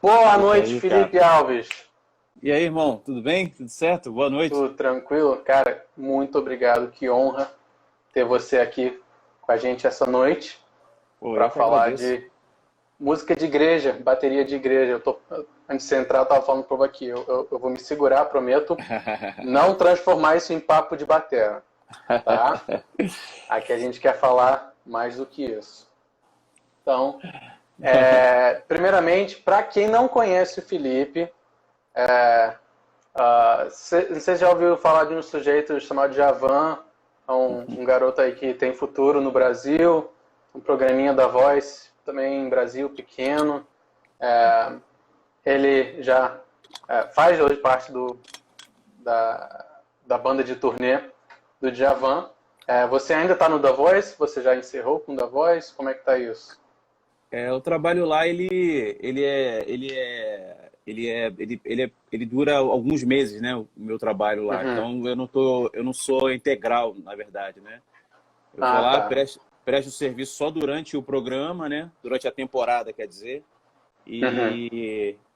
Boa E noite, aí, cara? Felipe Alves. E aí, irmão? Tudo bem? Tudo certo? Boa noite. Tudo tranquilo? Cara, muito obrigado. Que honra ter você aqui com a gente essa noite Pô, para eu que falar agradeço. de música de igreja, bateria de igreja. Antes de você entrar, eu estava falando para aqui. Eu vou me segurar, prometo não transformar isso em papo de batera, tá? Aqui a gente quer falar mais do que isso. Então, primeiramente, para quem não conhece o Felipe, você já ouviu falar de um sujeito chamado Javan, um garoto aí que tem futuro no Brasil, um programinha da Voice, também em Brasil, pequeno. É, ele já faz hoje parte da banda de turnê do Djavan. Você ainda está no The Voice? Você já encerrou com o The Voice? Como é que tá isso? O trabalho lá, ele dura alguns meses, né? O meu trabalho lá. Uhum. Então, eu não sou integral, na verdade, né? Eu vou Ah, lá, tá. presto o serviço só durante o programa, né? Durante a temporada, quer dizer. Uhum.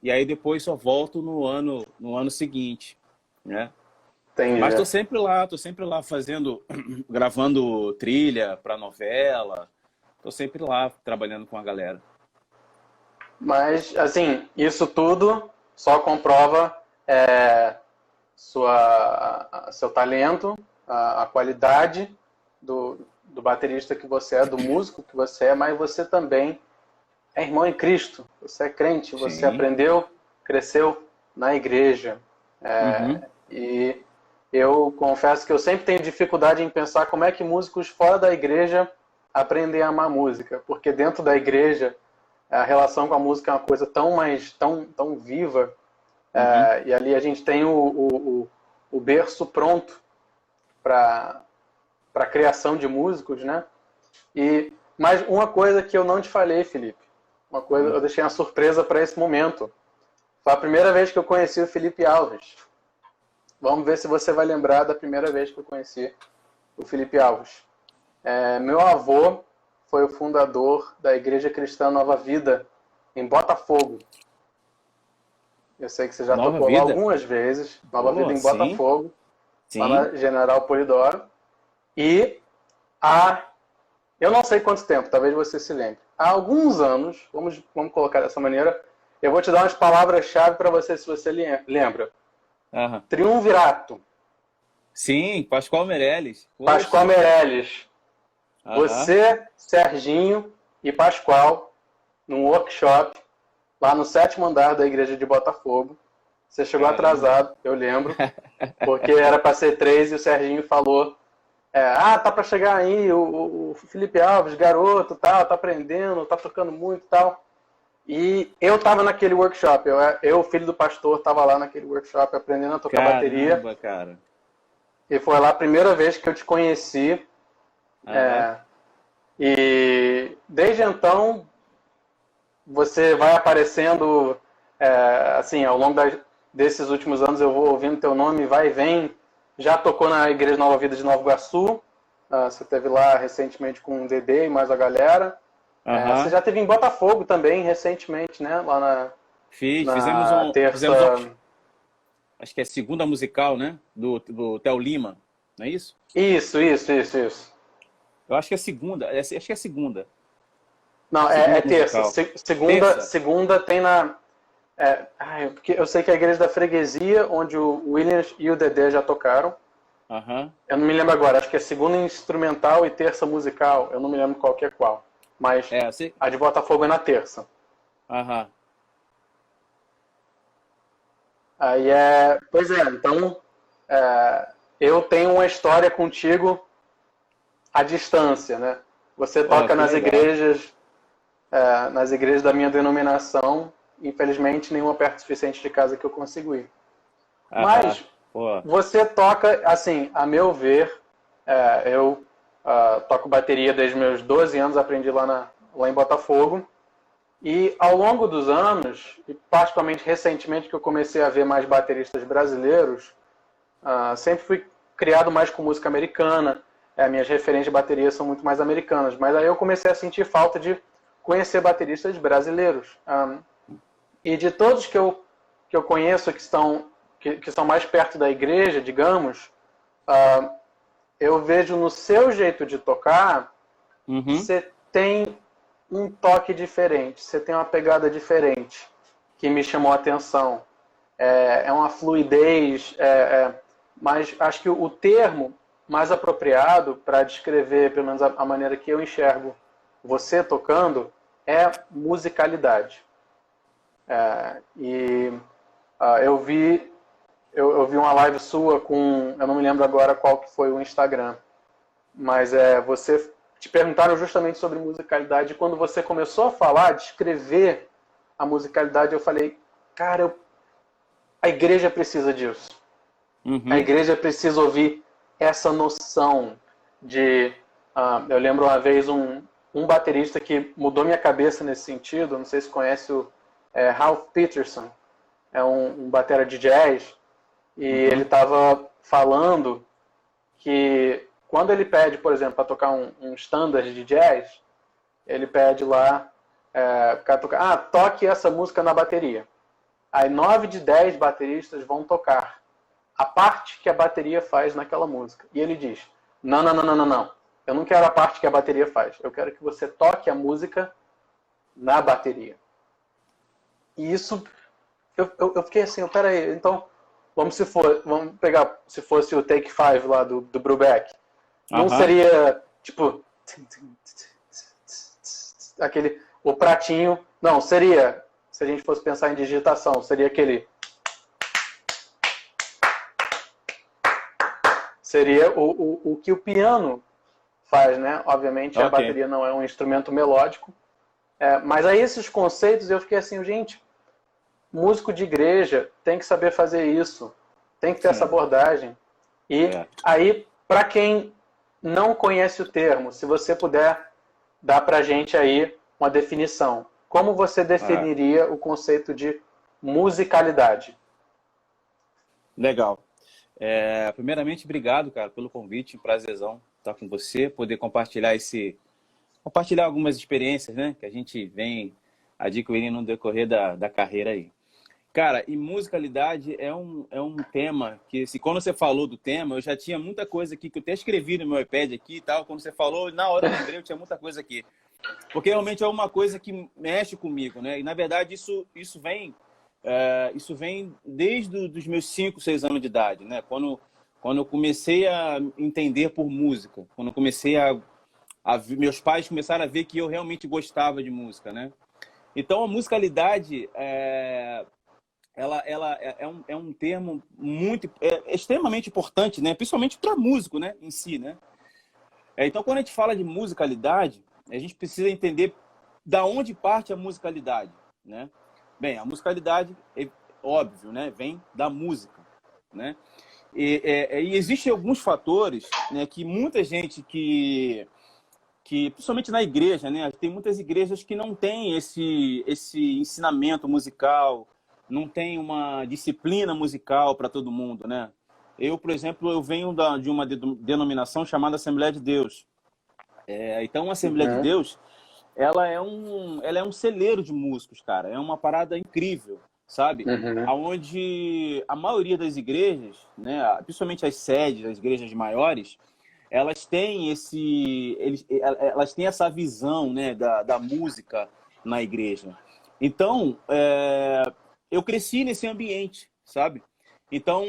E aí depois só volto no ano seguinte, né? Mas Entendi. tô sempre lá fazendo, gravando trilha para novela. Tô sempre lá trabalhando com a galera. Mas, assim, isso tudo só comprova é, seu talento, a qualidade do baterista que você é, do músico que você é, mas você também é irmão em Cristo. Você é crente, você Sim. aprendeu, cresceu na igreja. Uhum. E eu confesso que eu sempre tenho dificuldade em pensar como é que músicos fora da igreja aprendem a amar música, porque dentro da igreja a relação com a música é uma coisa tão viva, Uhum. e ali a gente tem o berço pronto para a criação de músicos, né? Mas uma coisa que eu não te falei, Felipe, uma coisa Uhum. eu deixei uma surpresa para esse momento. Foi a primeira vez que eu conheci o Felipe Alves. Vamos ver se você vai lembrar da primeira vez que eu conheci o Felipe Alves. Meu avô foi o fundador da Igreja Cristã Nova Vida, em Botafogo. Eu sei que você já Nova tocou lá vida? algumas vezes, Nova Vida Pô, em sim, Botafogo, lá sim. na General Polidoro. E há, eu não sei quanto tempo, talvez você se lembre. Há alguns anos, vamos colocar dessa maneira, eu vou te dar umas palavras-chave para você, se você lembra. Aham. Triunvirato, Sim, Pascoal Meirelles. Pascoal Poxa. Meirelles, Aham. você, Serginho e Pascoal, num workshop lá no sétimo andar da igreja de Botafogo. Você chegou Caramba. atrasado, eu lembro, porque era para ser três e o Serginho falou: tá para chegar aí o Felipe Alves, garoto, tal, tá aprendendo, tá tocando muito, tal. E eu tava naquele workshop, filho do pastor, tava lá naquele workshop aprendendo a tocar bateria. Caramba, cara. E foi lá a primeira vez que eu te conheci. Aham. E desde então você vai aparecendo, assim, ao longo desses últimos anos eu vou ouvindo teu nome, vai e vem. Já tocou na Igreja Nova Vida de Nova Iguaçu. Você esteve lá recentemente com o Dedê e mais a galera. Você Aham. já esteve em Botafogo também recentemente, né? Lá na Fizemos um, terça. acho que é segunda musical, né? Do Theo Lima, não é isso? Isso. Eu acho que é segunda, acho que é segunda. Não, é Segunda terça. musical. Segunda, Terça? segunda tem na. Porque eu sei que é a igreja da freguesia, onde o Williams e o Dedé já tocaram. Aham. Eu não me lembro agora, acho que é segunda instrumental e terça musical. Eu não me lembro qual que é qual. Mas É, eu sei. a de Botafogo é na terça. Aham. Aí é. Pois é, então eu tenho uma história contigo à distância, né? Você Pô, toca que legal. nas igrejas da minha denominação. Infelizmente, nenhuma perto o suficiente de casa que eu consigo ir. Aham. Mas Pô. você toca, assim, a meu ver, eu toco bateria desde meus 12 anos, aprendi lá em Botafogo. E ao longo dos anos, e particularmente recentemente que eu comecei a ver mais bateristas brasileiros, sempre fui criado mais com música americana. Minhas referências de bateria são muito mais americanas. Mas aí eu comecei a sentir falta de conhecer bateristas brasileiros. E de todos que eu conheço que estão mais perto da igreja, digamos, eu vejo no seu jeito de tocar, você tem um toque diferente, você tem uma pegada diferente que me chamou a atenção. É uma fluidez, mas acho que o termo mais apropriado para descrever, pelo menos a maneira que eu enxergo você tocando, é musicalidade. Eu vi uma live sua eu não me lembro agora qual que foi o Instagram, mas você te perguntaram justamente sobre musicalidade, e quando você começou a falar, descrever a musicalidade, eu falei, cara, a igreja precisa disso. A igreja precisa ouvir essa noção de... eu lembro uma vez um baterista que mudou minha cabeça nesse sentido, não sei se conhece o Ralph Peterson, é um batera de jazz, e ele estava falando que quando ele pede, por exemplo, para tocar um standard de jazz, ele pede lá para tocar, toque essa música na bateria. Aí 9 de 10 bateristas vão tocar a parte que a bateria faz naquela música. E ele diz, não. Eu não quero a parte que a bateria faz. Eu quero que você toque a música na bateria. E isso, eu fiquei assim, peraí, então, vamos pegar, se fosse o Take 5 lá do Brubeck. Não seria, tipo, o pratinho, não, seria, se a gente fosse pensar em digitação, seria aquele... Seria o que o piano faz, né? Obviamente a bateria não é um instrumento melódico. Mas aí esses conceitos eu fiquei assim, gente, músico de igreja tem que saber fazer isso, tem que ter essa abordagem. E aí, para quem não conhece o termo, se você puder dar pra gente aí uma definição. Como você definiria o conceito de musicalidade? Legal. Primeiramente, obrigado, cara, pelo convite, um prazerzão estar com você, poder compartilhar algumas experiências, né, que a gente vem adquirindo no decorrer da carreira aí. Cara, e musicalidade é um tema que, quando você falou do tema, eu já tinha muita coisa aqui, que eu até escrevi no meu iPad aqui e tal, quando você falou, na hora eu lembrei, eu tinha muita coisa aqui. Porque realmente é uma coisa que mexe comigo, né, e na verdade isso vem desde os meus 5, 6 anos de idade, né? Quando eu comecei a entender por música, quando eu comecei meus pais começaram a ver que eu realmente gostava de música, né? Então a musicalidade ela é um termo extremamente importante, né? Principalmente para músico, né? Em si, né? Então quando a gente fala de musicalidade, a gente precisa entender da onde parte a musicalidade, né? Bem, a musicalidade, óbvio, né, vem da música, né? E existem alguns fatores, né, que muita gente que principalmente na igreja, né, tem muitas igrejas que não têm esse ensinamento musical, não tem uma disciplina musical para todo mundo, né? Eu, por exemplo, eu venho de uma denominação chamada Assembleia de Deus. Então, a Assembleia de Deus, ela é um celeiro de músicos, cara. É uma parada incrível, sabe? Onde a maioria das igrejas, né, principalmente as sedes, as igrejas maiores, elas têm essa visão, né, da música na igreja. Então, eu cresci nesse ambiente, sabe? Então,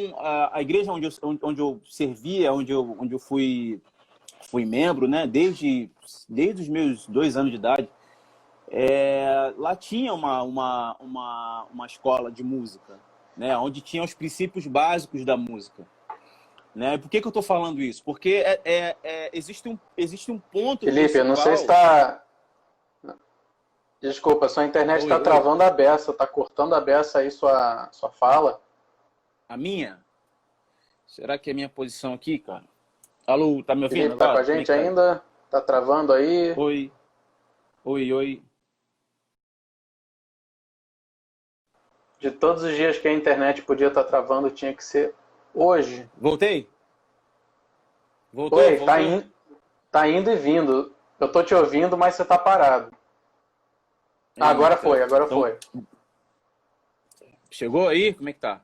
a igreja onde eu servia, onde eu fui membro, né, desde os meus 2 anos de idade, lá tinha uma escola de música, né, onde tinha os princípios básicos da música, né? Por que eu estou falando isso? Porque existe um ponto Felipe, principal... eu não sei se está... Desculpa, sua internet está travando a beça, está cortando a beça aí sua fala. A minha? Será que é a minha posição aqui, cara? Alô, tá me ouvindo? Felipe, tá com a gente ainda? Tá travando aí? Oi. De todos os dias que a internet podia estar travando, tinha que ser hoje. Voltei? Voltou? Oi, tá indo e vindo. Eu tô te ouvindo, mas você tá parado. Agora foi. Chegou aí? Como é que tá?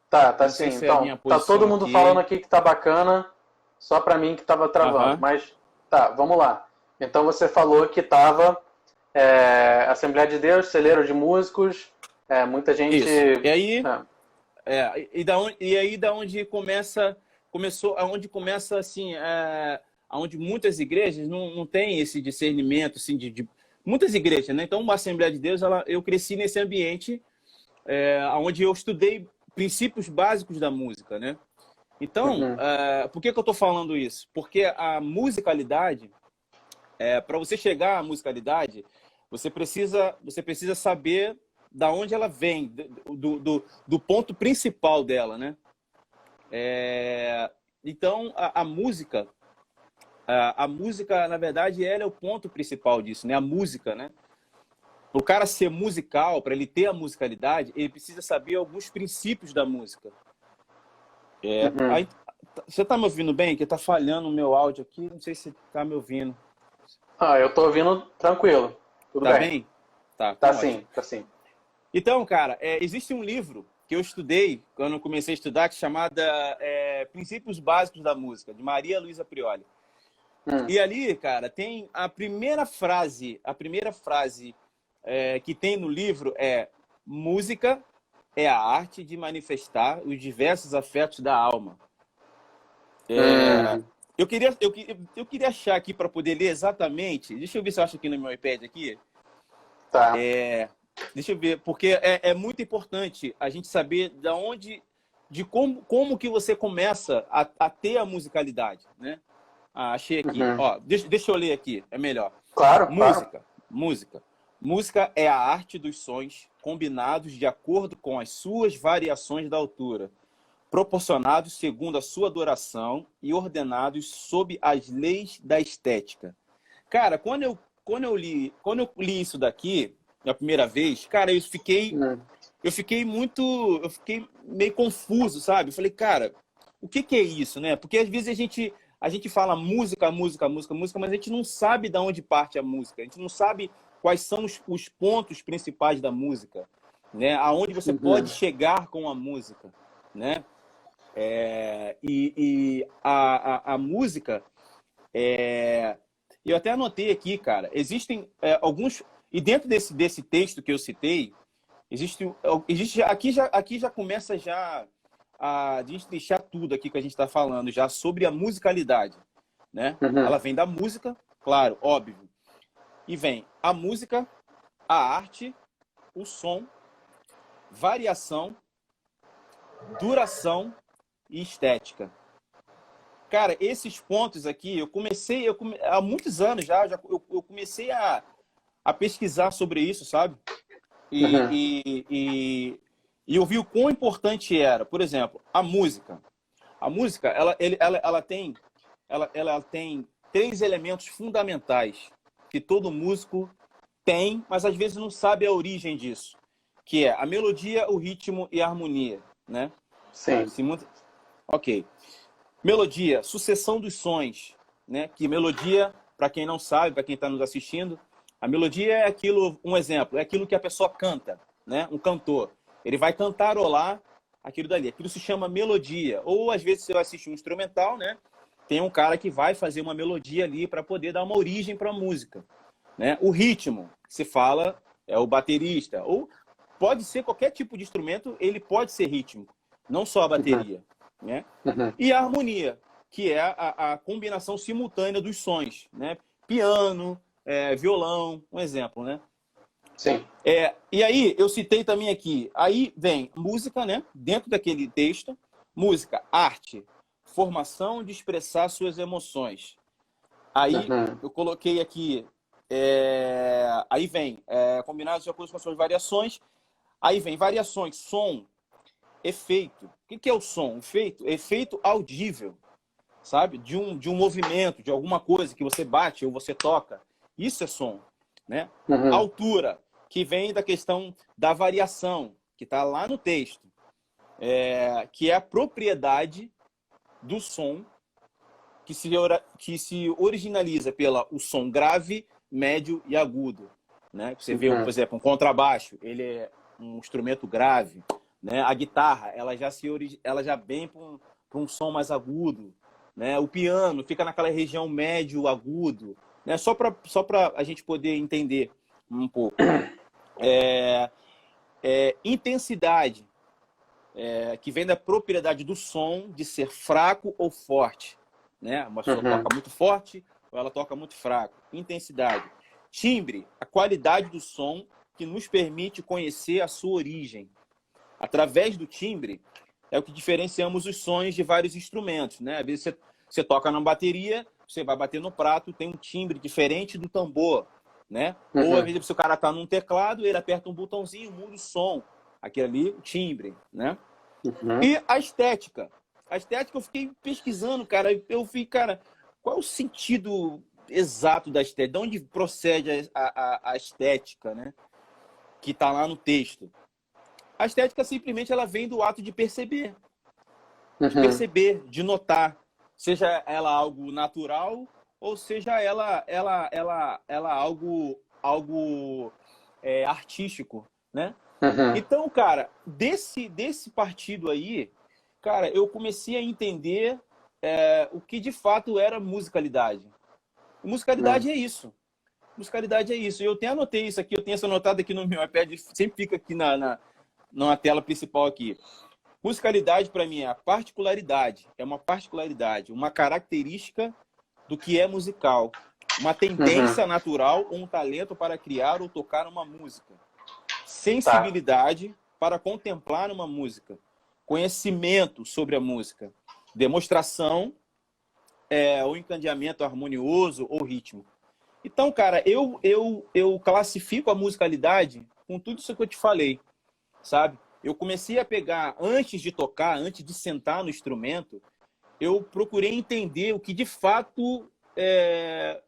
Tá Não sim. sei se é a minha Então, tá todo posição mundo aqui. falando aqui que tá bacana, só pra mim que tava travando. Aham. Mas tá, vamos lá. Então você falou que tava Assembleia de Deus, celeiro de músicos, muita gente. Isso. E aí, É, e aí da onde começou, aonde começa assim, aonde muitas igrejas não têm esse discernimento, assim, muitas igrejas, né? Então, uma Assembleia de Deus, eu cresci nesse ambiente, onde eu estudei princípios básicos da música, né? Então, uhum, por que eu estou falando isso? Porque a musicalidade, para você chegar à musicalidade, você precisa saber da onde ela vem, do ponto principal dela, né? Então, a música, na verdade, ela é o ponto principal disso, né? A música, né? Para o cara ser musical, para ele ter a musicalidade, ele precisa saber alguns princípios da música. uhum. Aí, você está me ouvindo bem? Que está falhando o meu áudio aqui, não sei se está me ouvindo. Eu tô ouvindo tranquilo. Tudo Tá bem. bem? Tá, Tá então ótimo. sim, tá sim. Então, cara, existe um livro que eu estudei quando eu comecei a estudar, que é chamada Princípios Básicos da Música, de Maria Luísa Prioli. Hum, E ali, cara, tem a primeira frase que tem no livro é: música é a arte de manifestar os diversos afetos da alma. hum, Eu queria achar aqui para poder ler exatamente. Deixa eu ver se eu acho aqui no meu iPad aqui. tá. Deixa eu ver, porque é muito importante a gente saber da onde, de como que você começa a ter a musicalidade, né? Achei aqui. Uhum. Ó, deixa eu ler aqui, é melhor. Claro, claro. Música, música. Música é a arte dos sons combinados de acordo com as suas variações da altura, proporcionados segundo a sua duração e ordenados sob as leis da estética. Cara, quando eu li isso daqui a primeira vez, cara, Hum, eu fiquei meio confuso, sabe? Eu falei, cara, o que que é isso, né? Porque às vezes a gente fala música, música, música, música, mas a gente não sabe de onde parte a música. A gente não sabe quais são os pontos principais da música, né? Aonde você pode uhum. chegar com a música, né? E a música, eu até anotei aqui, cara, existem alguns, e dentro desse texto que eu citei, existe aqui já começa já a destrinchar tudo aqui que a gente está falando já sobre a musicalidade, né? Uhum. Ela vem da música, claro, óbvio, e vem a música, a arte, o som, variação, duração e estética. Cara, esses pontos aqui, há muitos anos eu comecei a pesquisar sobre isso, sabe? E, Uhum. e, e, e eu vi o quão importante era. Por exemplo, a música. A música, ela tem três elementos fundamentais que todo músico tem, mas às vezes não sabe a origem disso, que é a melodia, o ritmo e a harmonia, né? Sim. Se muito... Ok. Melodia, sucessão dos sons, né? Que melodia, para quem não sabe, para quem está nos assistindo, a melodia é aquilo, um exemplo, é aquilo que a pessoa canta, né? Um cantor. Ele vai cantarolar aquilo dali. Aquilo se chama melodia. Ou às vezes você vai assistir um instrumental, né? Tem um cara que vai fazer uma melodia ali para poder dar uma origem para a música, né? O ritmo, que se fala, é o baterista. Ou pode ser qualquer tipo de instrumento, ele pode ser rítmico, não só a Uhum. bateria, né? Uhum. E a harmonia, que é a combinação simultânea dos sons, né? Piano, violão, um exemplo, né? Sim. E aí, eu citei também aqui, aí vem música, né? Dentro daquele texto, música, arte, formação de expressar suas emoções. Aí, Uhum. eu coloquei aqui, aí vem, combinados de acordo com as suas variações, aí vem variações, som, efeito. O que é o som? Efeito audível, sabe? De um movimento, de alguma coisa que você bate ou você toca. Isso é som, né? Uhum. Altura, que vem da questão da variação, que está lá no texto, que é a propriedade do som que se originaliza pelo o som grave, médio e agudo, né? Você vê, por Uhum. exemplo, um contrabaixo, um instrumento grave, né? A guitarra, ela já vem para um som mais agudo, né? O piano fica naquela região médio agudo, né? Só para a gente poder entender um pouco. Intensidade, que vem da propriedade do som de ser fraco ou forte, né? Uma pessoa toca muito forte ou ela toca muito fraco. Intensidade. Timbre, a qualidade do som que nos permite conhecer a sua origem. Através do timbre, é o que diferenciamos os sons de vários instrumentos, né? Às vezes você toca na bateria, você vai bater no prato, tem um timbre diferente do tambor, né? Ou às vezes se o cara tá num teclado, ele aperta um botãozinho, muda o som. Aquele ali, o timbre, né? E a estética. A estética eu fiquei pesquisando, cara. Eu fiquei, cara, qual é o sentido exato da estética? De onde procede a estética, né? Que tá lá no texto. A estética simplesmente ela vem do ato de perceber. De perceber, de notar. Seja ela algo natural ou seja ela algo artístico, né? Então, cara, desse partido aí, cara, eu comecei a entender o que de fato era musicalidade. Musicalidade é isso. Musicalidade é isso. Eu até anotei isso aqui, eu tenho essa anotada aqui no meu iPad, sempre fica aqui na tela principal aqui. Musicalidade, para mim, é a particularidade. É uma particularidade, uma característica do que é musical. Uma tendência natural ou um talento para criar ou tocar uma música. Sensibilidade para contemplar uma música. Conhecimento sobre a música. Demonstração, ou encadeamento harmonioso ou ritmo. Então, cara, eu classifico a musicalidade com tudo isso que eu te falei, sabe? Eu comecei a pegar, antes de tocar, antes de sentar no instrumento, eu procurei entender o que de fato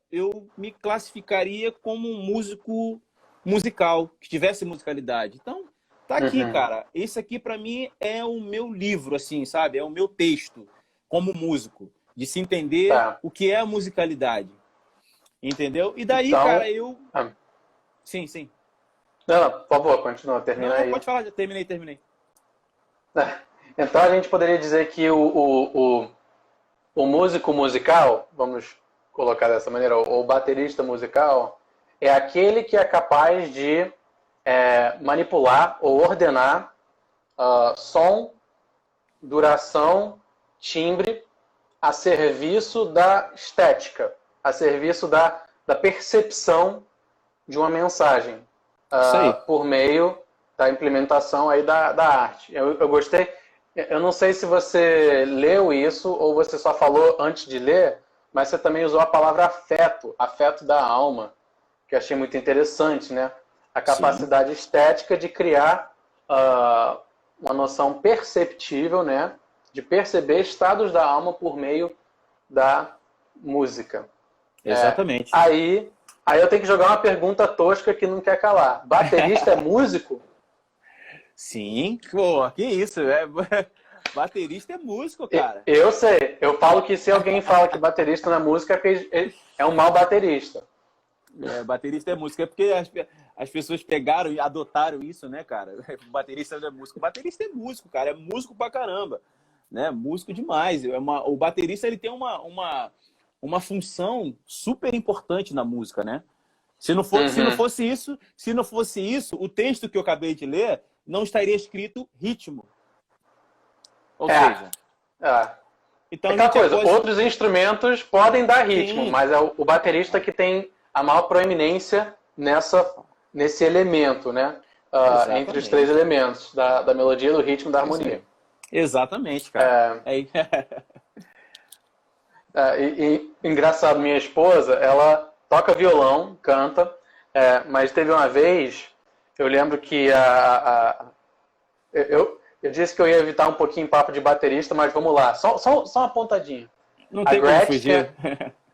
eu me classificaria como um músico musical, que tivesse musicalidade. Então, tá aqui, cara. Esse aqui, para mim, é o meu livro, assim, sabe? É o meu texto como músico, de se entender o que é a musicalidade. Entendeu? E daí, então, cara, eu... Sim, sim. Não, por favor, continua, termina aí. Pode falar, já terminei. Então a gente poderia dizer que o músico musical, vamos colocar dessa maneira, o baterista musical, é aquele que é capaz de manipular ou ordenar som, duração, timbre, a serviço da estética, a serviço da percepção de uma mensagem. Por meio da implementação aí da arte. Eu gostei. Eu não sei se você leu isso ou você só falou antes de ler, mas você também usou a palavra afeto da alma, que eu achei muito interessante, né? A capacidade estética de criar uma noção perceptível, né? De perceber estados da alma por meio da música. Exatamente. Aí eu tenho que jogar uma pergunta tosca que não quer calar. Baterista é músico? Sim, pô, que isso? Baterista é músico, cara. Eu sei. Eu falo que se alguém fala que baterista não é música, é um mau baterista. Baterista é música. É porque as pessoas pegaram e adotaram isso, né, cara? Baterista não é músico. Baterista é músico, cara. É músico pra caramba. Né? Músico demais. O baterista ele tem uma função super importante na música, né? Se não fosse isso, o texto que eu acabei de ler não estaria escrito ritmo. Ou seja... Então, outros instrumentos podem dar ritmo, mas é o baterista que tem a maior proeminência nesse elemento, né? Entre os três elementos, da melodia, do ritmo e da harmonia. Exatamente, cara. Engraçado, minha esposa, ela toca violão, canta, mas teve uma vez, eu lembro que eu disse que eu ia evitar um pouquinho papo de baterista, mas vamos lá, só uma pontadinha. Não tem como fugir.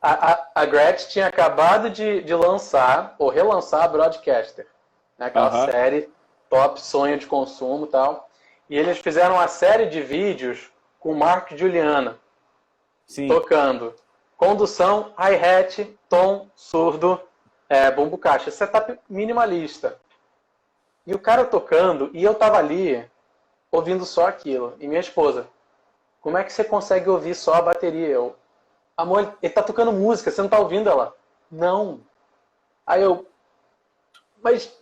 A Gretchen tinha acabado de lançar, ou relançar a Broadcaster, né? Aquela série top, sonho de consumo e tal, e eles fizeram uma série de vídeos com o Mark e Juliana. Sim. Tocando condução, hi-hat, tom, surdo, bumbo caixa, setup minimalista. E o cara tocando, e eu tava ali ouvindo só aquilo. E minha esposa, como é que você consegue ouvir só a bateria? Eu, amor, ele tá tocando música, você não tá ouvindo ela? Não. Aí eu, mas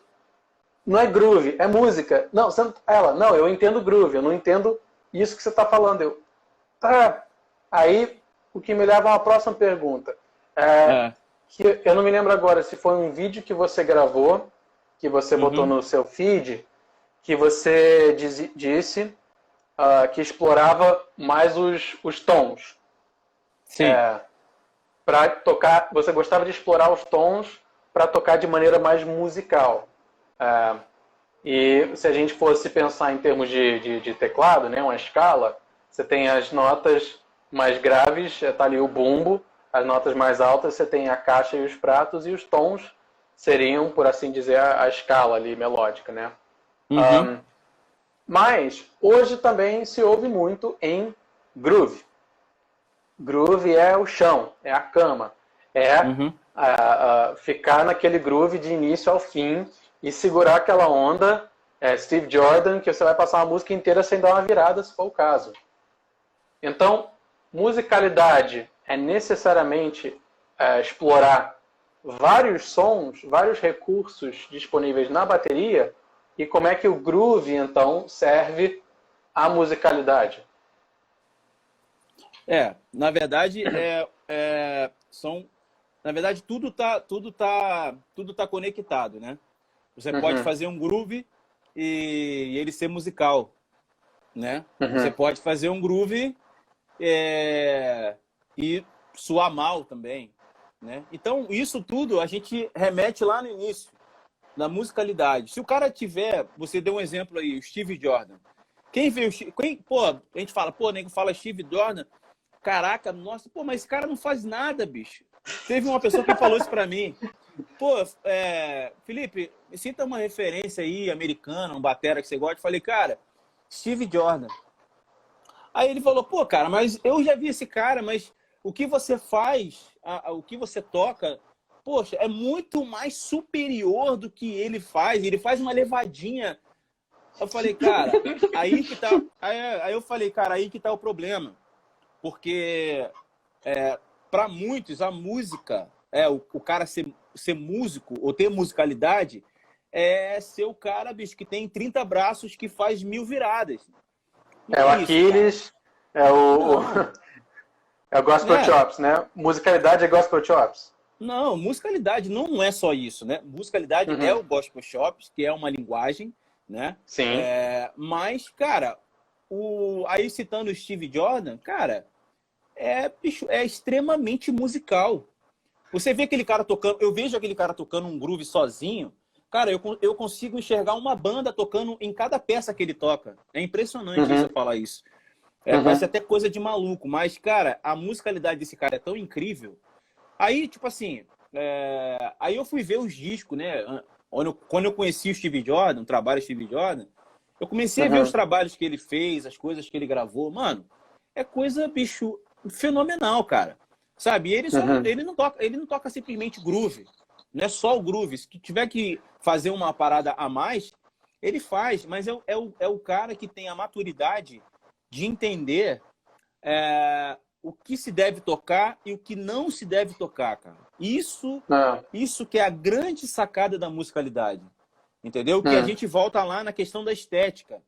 não é groove, é música. Não, você não... ela, não, eu entendo groove, eu não entendo isso que você tá falando. Eu, tá. Aí, o que me leva a uma próxima pergunta. Que eu não me lembro agora se foi um vídeo que você gravou, que você botou no seu feed, que você disse que explorava mais os tons. Sim. Para tocar, você gostava de explorar os tons para tocar de maneira mais musical. E se a gente fosse pensar em termos de teclado, né, uma escala, você tem as notas mais graves, está ali o bumbo, as notas mais altas você tem a caixa e os pratos, e os tons seriam, por assim dizer, a escala ali melódica, né? Mas hoje também se ouve muito em groove. Groove é o chão, é a cama, é ficar naquele groove de início ao fim e segurar aquela onda, Steve Jordan, que você vai passar uma música inteira sem dar uma virada, se for o caso. Então, musicalidade é necessariamente explorar vários sons, vários recursos disponíveis na bateria, e como é que o groove, então, serve à musicalidade? Na verdade, na verdade, tudo tá conectado, né? Você pode fazer um groove e ele ser musical, né? Você pode fazer um groove e soar mal também, né? Então, isso tudo a gente remete lá no início, na musicalidade. Se o cara tiver, você deu um exemplo aí, o Steve Jordan. Quem vê pô, a gente fala, nego fala Steve Jordan, caraca, nossa, pô, mas esse cara não faz nada, bicho. Teve uma pessoa que falou isso pra mim. Pô, Felipe, me sinta uma referência aí, americana, um batera que você gosta. Eu falei, cara, Steve Jordan. Aí ele falou, pô, cara, mas eu já vi esse cara, mas o que você faz, o que você toca, poxa, é muito mais superior do que ele faz. Ele faz uma levadinha. Eu falei, cara, aí que tá. Aí eu falei, cara, aí que tá o problema. Porque para muitos a música, o cara ser músico ou ter musicalidade é ser o cara, bicho, que tem 30 braços que faz 1000 viradas. Não é o Aquiles, é o Gospel Chops, né? Musicalidade é Gospel Chops. Não, musicalidade não é só isso, né? Musicalidade é o Gospel Chops, que é uma linguagem, né? Sim. Mas, cara, aí citando o Steve Jordan, cara, bicho, é extremamente musical. Você vê aquele cara tocando, eu vejo aquele cara tocando um groove sozinho, cara, eu consigo enxergar uma banda tocando em cada peça que ele toca. É impressionante você falar isso. Parece até coisa de maluco, mas, cara, a musicalidade desse cara é tão incrível. Aí, tipo assim, aí eu fui ver os discos, né? Quando eu conheci o Steve Jordan, o trabalho do Steve Jordan, eu comecei a ver os trabalhos que ele fez, as coisas que ele gravou. Mano, é coisa, bicho, fenomenal, cara. Sabe? E ele não toca simplesmente groove. Não é só o groove. Se tiver que fazer uma parada a mais, ele faz. Mas é o cara que tem a maturidade de entender o que se deve tocar e o que não se deve tocar, cara. Isso que é a grande sacada da musicalidade. Entendeu? Que a gente volta lá na questão da estética,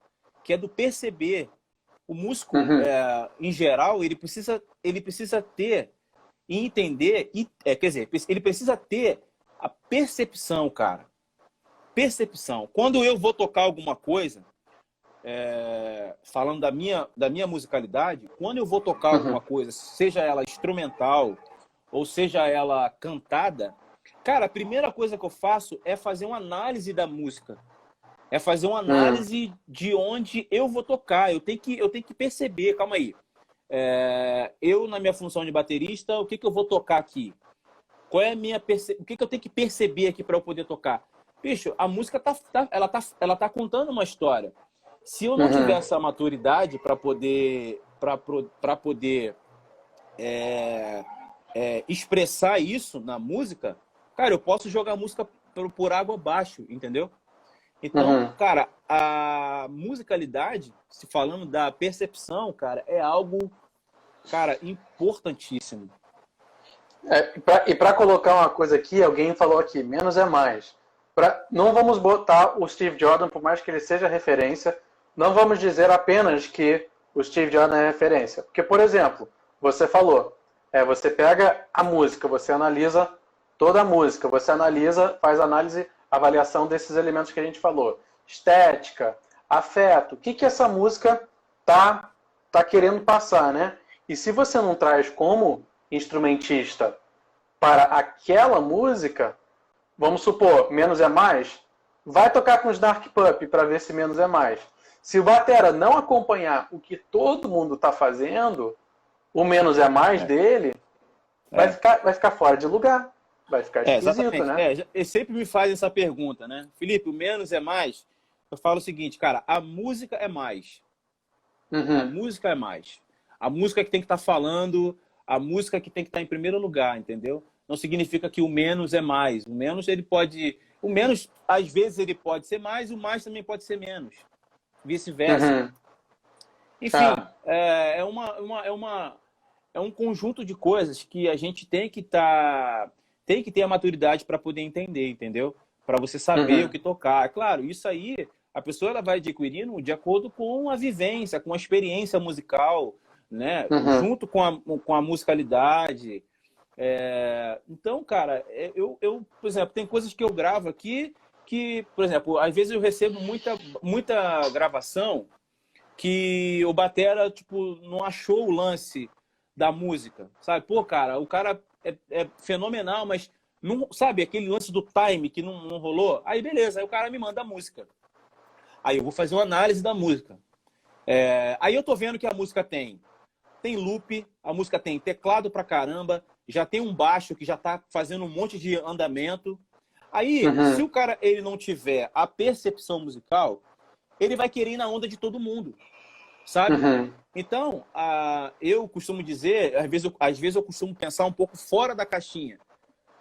que é do perceber. O músico, em geral, ele precisa ter e entender, quer dizer, ele precisa ter a percepção, cara. Percepção. Quando eu vou tocar alguma coisa, falando da minha musicalidade, quando eu vou tocar alguma coisa, seja ela instrumental ou seja ela cantada, cara, a primeira coisa que eu faço é fazer uma análise da música. É fazer uma análise de onde eu vou tocar. Eu tenho que perceber, calma aí. Eu, na minha função de baterista, o que eu vou tocar aqui? Qual é a minha o que eu tenho que perceber aqui para eu poder tocar? Bicho, a música ela tá contando uma história. Se eu não tiver essa maturidade para poder expressar isso na música, cara, eu posso jogar a música por água abaixo, entendeu? Então, Uhum. cara, a musicalidade, se falando da percepção, cara, é algo, cara, importantíssimo. E para colocar uma coisa aqui, alguém falou aqui, menos é mais. Não vamos botar o Steve Jordan, por mais que ele seja referência, não vamos dizer apenas que o Steve Jordan é referência. Porque, por exemplo, você falou, você pega a música, você analisa toda a música, você analisa, faz análise, avaliação desses elementos que a gente falou. Estética, afeto, o que essa música tá querendo passar, né? E se você não traz como instrumentista para aquela música, vamos supor, menos é mais, vai tocar com os Dark Puppy para ver se menos é mais. Se o batera não acompanhar o que todo mundo está fazendo, o menos é mais dele, É. vai ficar fora de lugar. Vai ficar esquisito, Exatamente. né? Eles sempre me fazem essa pergunta, né? Felipe, o menos é mais? Eu falo o seguinte, cara, a música é mais. A Uhum. música é mais. A música que tem que estar falando, a música que tem que estar em primeiro lugar, entendeu? Não significa que o menos é mais. O menos ele pode. O menos, às vezes, ele pode ser mais, o mais também pode ser menos. Vice-versa. Uhum. Enfim, Ah. é um conjunto de coisas que a gente tem que ter a maturidade para poder entender, entendeu? Para você saber o Uhum. que tocar. É claro, isso aí a pessoa ela vai adquirindo de acordo com a vivência, com a experiência musical, né? Uhum. Junto com a musicalidade. Então, cara, por exemplo, tem coisas que eu gravo aqui que, por exemplo, às vezes eu recebo muita gravação que o batera, tipo, não achou o lance da música, sabe? Pô, cara, o cara é fenomenal, mas não, sabe, aquele lance do time que não rolou? Aí beleza, aí o cara me manda a música. Aí eu vou fazer uma análise da música. Aí eu tô vendo que a música tem loop, a música tem teclado pra caramba, já tem um baixo que já tá fazendo um monte de andamento. Aí, se Uhum. o cara ele não tiver a percepção musical, ele vai querer ir na onda de todo mundo, sabe? Uhum. Então, eu costumo dizer, às vezes eu costumo pensar um pouco fora da caixinha,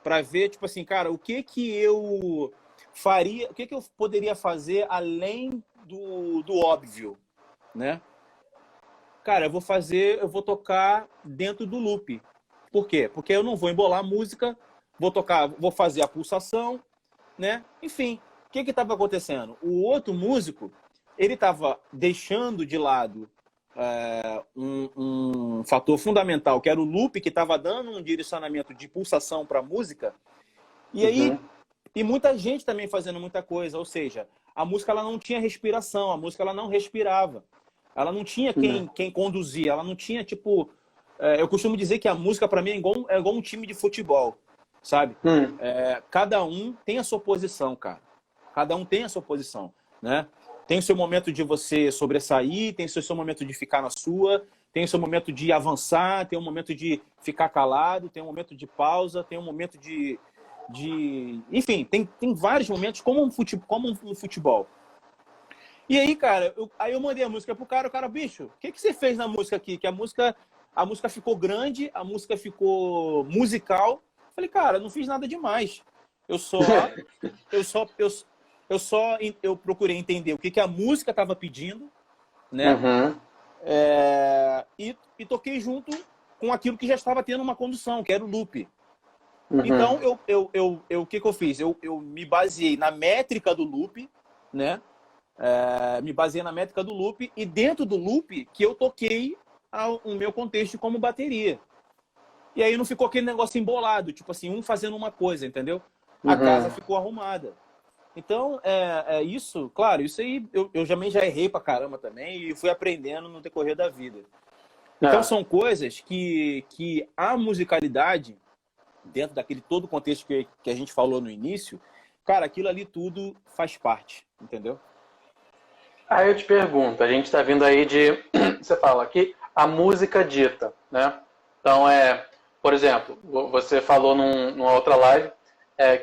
para ver, tipo assim, cara, o que que eu faria, o que que eu poderia fazer além do óbvio, né? Cara, eu vou tocar dentro do loop. Por quê? Porque eu não vou embolar a música, vou fazer a pulsação, né? Enfim, o que que estava acontecendo? O outro músico, ele estava deixando de lado um fator fundamental, que era o loop, que estava dando um direcionamento de pulsação para a música, e aí, Uhum. e muita gente também fazendo muita coisa, ou seja, a música ela não tinha respiração, a música ela não respirava, ela não tinha Uhum. quem conduzia, ela não tinha, tipo, eu costumo dizer que a música para mim é igual um time de futebol, sabe? Uhum. Cada um tem a sua posição, cara. Cada um tem a sua posição, né? Tem o seu momento de você sobressair, tem o seu momento de ficar na sua, tem o seu momento de avançar, tem um momento de ficar calado, tem um momento de pausa, tem um momento enfim, tem vários momentos como um futebol. E aí, cara, aí eu mandei a música pro cara, o cara, bicho, o que você fez na música aqui? Que a música ficou grande, a música ficou musical. Falei, cara, não fiz nada demais. Eu só, eu só, eu, eu procurei entender o que que a música estava pedindo, né? Uhum. E toquei junto com aquilo que já estava tendo uma condução, que era o loop. Uhum. Então, o que que eu fiz? Eu me baseei na métrica do loop, né? Me baseei na métrica do loop e dentro do loop que eu toquei o meu contexto como bateria. E aí não ficou aquele negócio embolado, tipo assim, um fazendo uma coisa, entendeu? A casa Uhum. ficou arrumada. Então, isso, claro, isso aí eu também já errei pra caramba também e fui aprendendo no decorrer da vida. Então É. são coisas que a musicalidade, dentro daquele todo o contexto que a gente falou no início, cara, aquilo ali tudo faz parte, entendeu? Aí eu te pergunto, a gente está vindo aí de. Você fala aqui, a música dita, né? Então, por exemplo, você falou numa outra live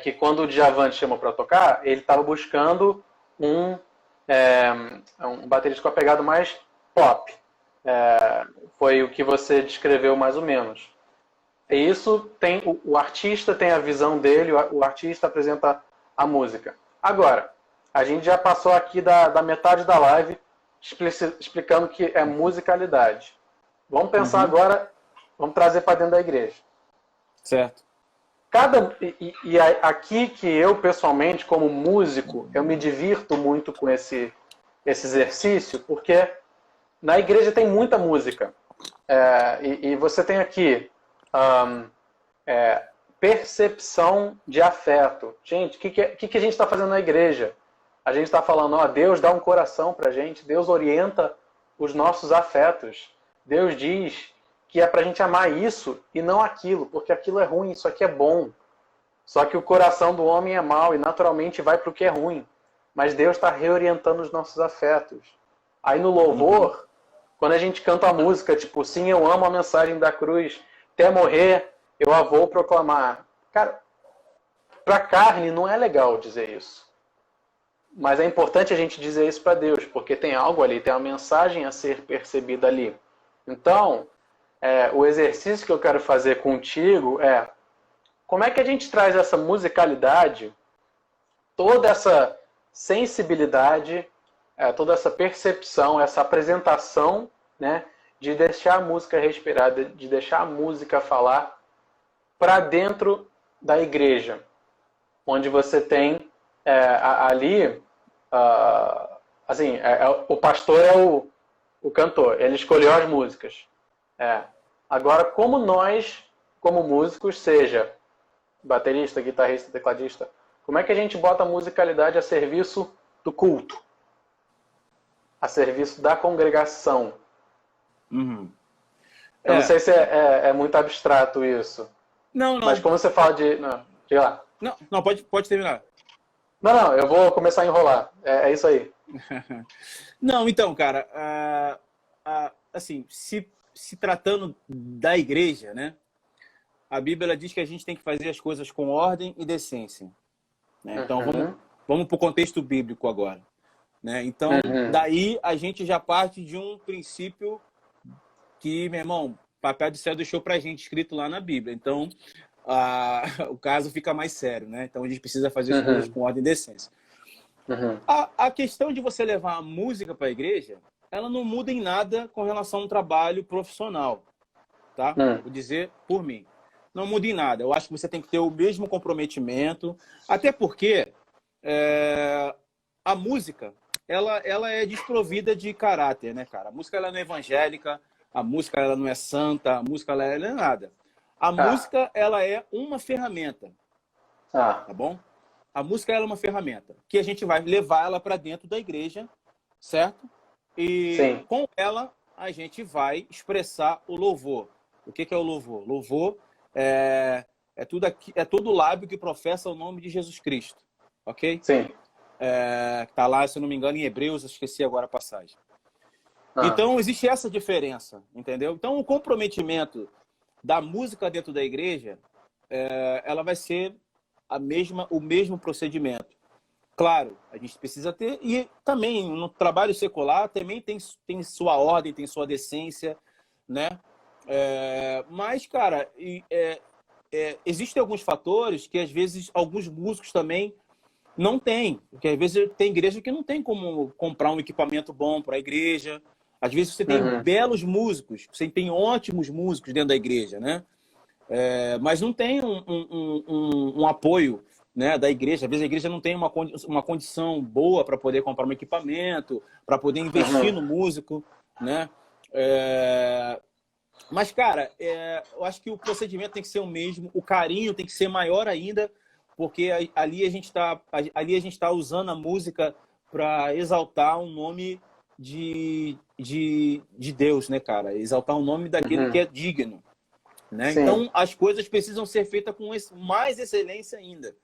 que quando o Djavan te chamou para tocar, ele estava buscando é, um baterista com a pegada mais pop. Foi o que você descreveu mais ou menos. E isso tem. O artista tem a visão dele, o artista apresenta a música. Agora, a gente já passou aqui da metade da live explicando que é musicalidade. Vamos pensar agora, vamos trazer para dentro da igreja. Certo. Aqui que eu, pessoalmente, como músico, eu me divirto muito com esse exercício, porque na igreja tem muita música. E você tem aqui percepção de afeto. Gente, o que a gente está fazendo na igreja? A gente está falando, ó, Deus dá um coração para a gente, Deus orienta os nossos afetos. Deus diz que é para a gente amar isso e não aquilo, porque aquilo é ruim, isso aqui é bom. Só que o coração do homem é mau e naturalmente vai para o que é ruim. Mas Deus está reorientando os nossos afetos. Aí no louvor, quando a gente canta a música, tipo, sim, eu amo a mensagem da cruz, até morrer, eu a vou proclamar. Cara, para a carne não é legal dizer isso. Mas é importante a gente dizer isso para Deus, porque tem algo ali, tem uma mensagem a ser percebida ali. Então, o exercício que eu quero fazer contigo é como é que a gente traz essa musicalidade, toda essa sensibilidade, toda essa percepção, essa apresentação, né, de deixar a música respirar, de deixar a música falar para dentro da igreja, onde você tem ali, assim, o pastor é o cantor, ele escolheu as músicas. Agora, como nós, como músicos, seja baterista, guitarrista, tecladista, como é que a gente bota a musicalidade a serviço do culto? A serviço da congregação? Eu não sei se é muito abstrato isso. Não. Mas como você fala de... Não, diga lá. Não, pode terminar. Não, eu vou começar a enrolar. É isso aí. Não, então, cara, assim, se tratando da igreja, né? A Bíblia diz que a gente tem que fazer as coisas com ordem e decência. Né? Então, vamos para o contexto bíblico agora. Né? Então, daí a gente já parte de um princípio que, meu irmão, o Papai do Céu deixou para a gente escrito lá na Bíblia. Então, o caso fica mais sério. Né? Então, a gente precisa fazer as coisas com ordem e decência. A questão de você levar a música para a igreja, ela não muda em nada com relação a um trabalho profissional. Tá? Vou dizer por mim. Não muda em nada. Eu acho que você tem que ter o mesmo comprometimento, até porque a música, ela é desprovida de caráter, né, cara? A música ela não é evangélica, a música ela não é santa, a música ela não é nada. A música ela é uma ferramenta, tá bom? A música ela é uma ferramenta que a gente vai levar ela para dentro da igreja, certo? E com ela a gente vai expressar o louvor. O que é o louvor? Louvor é todo lábio que professa o nome de Jesus Cristo, ok? Sim. Tá lá, se eu não me engano, em Hebreus, eu esqueci agora a passagem. Então, existe essa diferença, entendeu? Então, o comprometimento da música dentro da igreja, ela vai ser o mesmo procedimento. Claro, a gente precisa ter, e também no trabalho secular também tem sua ordem, tem sua decência, né? Mas, cara, existem alguns fatores que às vezes alguns músicos também não têm, porque às vezes tem igreja que não tem como comprar um equipamento bom para a igreja. Às vezes você tem belos músicos, você tem ótimos músicos dentro da igreja, né? Mas não tem um apoio, né, da igreja. Às vezes a igreja não tem uma condição boa para poder comprar um equipamento, para poder investir no músico, né? Mas, cara, eu acho que o procedimento tem que ser o mesmo, o carinho tem que ser maior ainda, porque ali a gente tá usando a música para exaltar o nome de Deus, né, cara? Exaltar o nome daquele que é digno, né? Então, as coisas precisam ser feitas com mais excelência ainda,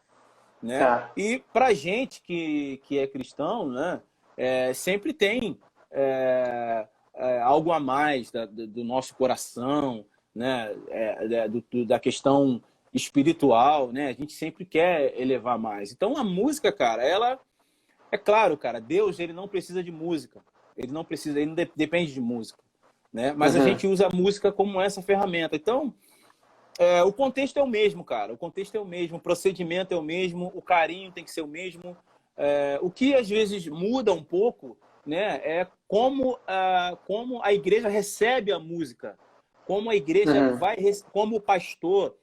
né? E pra gente que é cristão, né, sempre tem algo a mais do nosso coração, né? Da questão espiritual, né? A gente sempre quer elevar mais. Então, a música, cara, ela... É claro, cara, Deus, ele não precisa de música. Ele não depende de música, né? Mas a gente usa a música como essa ferramenta. Então, o contexto é o mesmo, cara. O contexto é o mesmo, o procedimento é o mesmo, o carinho tem que ser o mesmo. o que às vezes muda um pouco, né, é como a igreja recebe a música, como a igreja vai, como o pastor,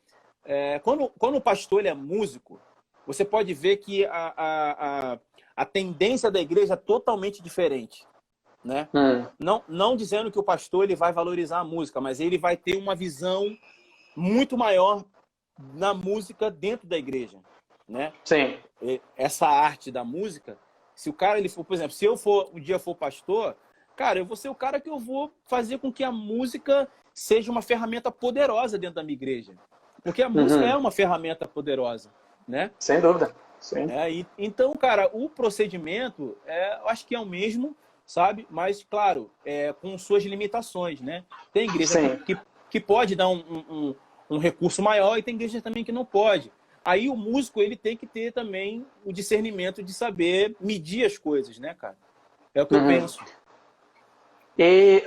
quando o pastor ele é músico, você pode ver que a tendência da igreja é totalmente diferente, né? Não dizendo que o pastor ele vai valorizar a música, mas ele vai ter uma visão muito maior na música dentro da igreja, né? Sim. Essa arte da música, se o cara ele for, por exemplo, se eu for um dia for pastor, cara, eu vou ser o cara que eu vou fazer com que a música seja uma ferramenta poderosa dentro da minha igreja, porque a música é uma ferramenta poderosa, né? Sem dúvida. Sim. Então, cara, o procedimento eu acho que é o mesmo, sabe? Mas, claro, com suas limitações, né? Tem igreja que pode dar um recurso maior e tem igreja também que não pode. Aí o músico ele tem que ter também o discernimento de saber medir as coisas, né, cara? É o que eu penso. E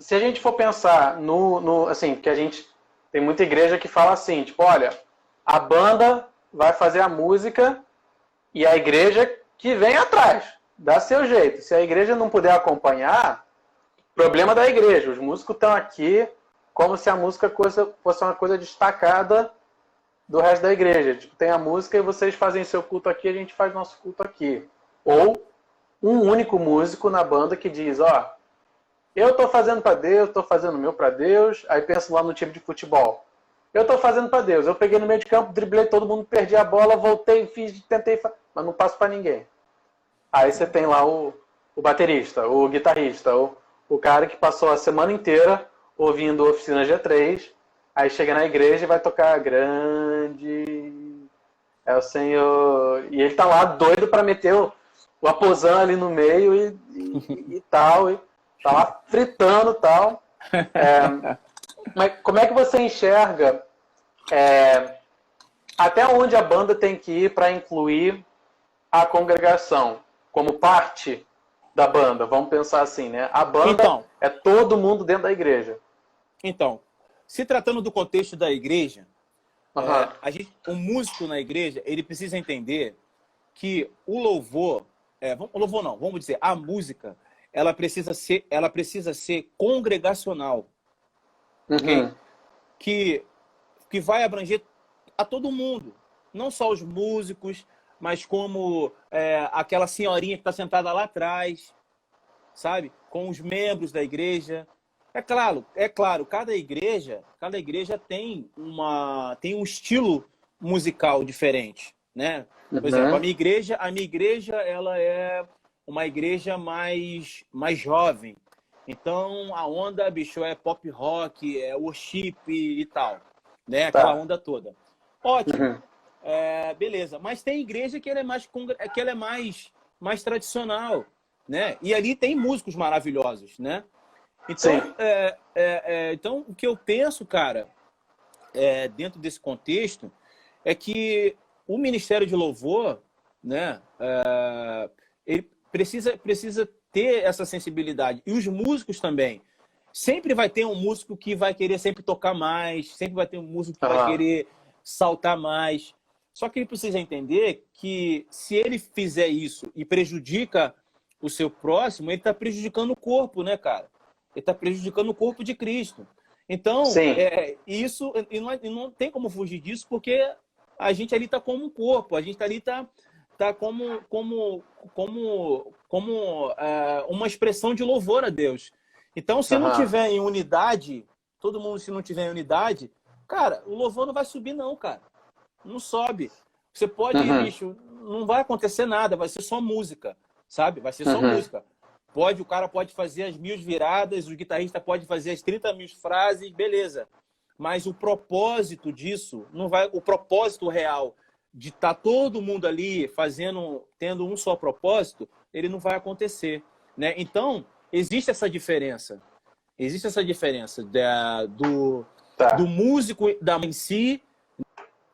se a gente for pensar assim, que a gente tem muita igreja que fala assim, tipo, olha, a banda vai fazer a música e a igreja que vem atrás, dá seu jeito. Se a igreja não puder acompanhar, problema da igreja. Os músicos estão aqui como se a música fosse uma coisa destacada do resto da igreja. Tipo, tem a música e vocês fazem seu culto aqui, a gente faz nosso culto aqui. Ou um único músico na banda que diz, ó, eu tô fazendo para Deus, tô fazendo o meu para Deus. Aí penso lá no time de futebol. Eu tô fazendo para Deus. Eu peguei no meio de campo, driblei todo mundo, perdi a bola, voltei, tentei, mas não passo para ninguém. Aí você tem lá o baterista, o guitarrista, o cara que passou a semana inteira ouvindo Oficina G3, aí chega na igreja e vai tocar Grande é o Senhor. E ele tá lá doido para meter o aposan ali no meio e tal, e tá lá fritando e tal. Mas como é que você enxerga até onde a banda tem que ir para incluir a congregação como parte da banda? Vamos pensar assim, né? A banda é todo mundo dentro da igreja. Então, se tratando do contexto da igreja, o músico na igreja, ele precisa entender que o louvor, vamos dizer, a música, ela precisa ser congregacional. Okay? Que vai abranger a todo mundo, não só os músicos, mas como aquela senhorinha que está sentada lá atrás, sabe? Com os membros da igreja. É claro, cada igreja tem um estilo musical diferente, né? Por exemplo, a minha igreja ela é uma igreja mais jovem. Então, a onda, bicho, é pop rock, é worship e tal, né? Aquela onda toda. Ótimo. Beleza. Mas tem igreja que ela é mais tradicional, né? E ali tem músicos maravilhosos, né? Então, então, o que eu penso, cara, dentro desse contexto, é que o Ministério de Louvor, né, ele precisa ter essa sensibilidade. E os músicos também. Sempre vai ter um músico que vai querer sempre tocar mais, sempre vai ter um músico que vai querer saltar mais. Só que ele precisa entender que se ele fizer isso e prejudica o seu próximo, ele está prejudicando o corpo, né, cara? Ele está prejudicando o corpo de Cristo. Então, isso, e não tem como fugir disso, porque a gente ali está como um corpo, a gente ali está como uma expressão de louvor a Deus. Então, se não tiver em unidade, todo mundo se não tiver em unidade, cara, o louvor não vai subir não, cara. Não sobe. Você pode, bicho, não vai acontecer nada, vai ser só música, sabe? Vai ser só música. O cara pode fazer as 1000 viradas, o guitarrista pode fazer as 30.000 frases, beleza. Mas o propósito disso, o propósito real de estar todo mundo ali tendo um só propósito, ele não vai acontecer, né? Então, existe essa diferença. Existe essa diferença do músico em si,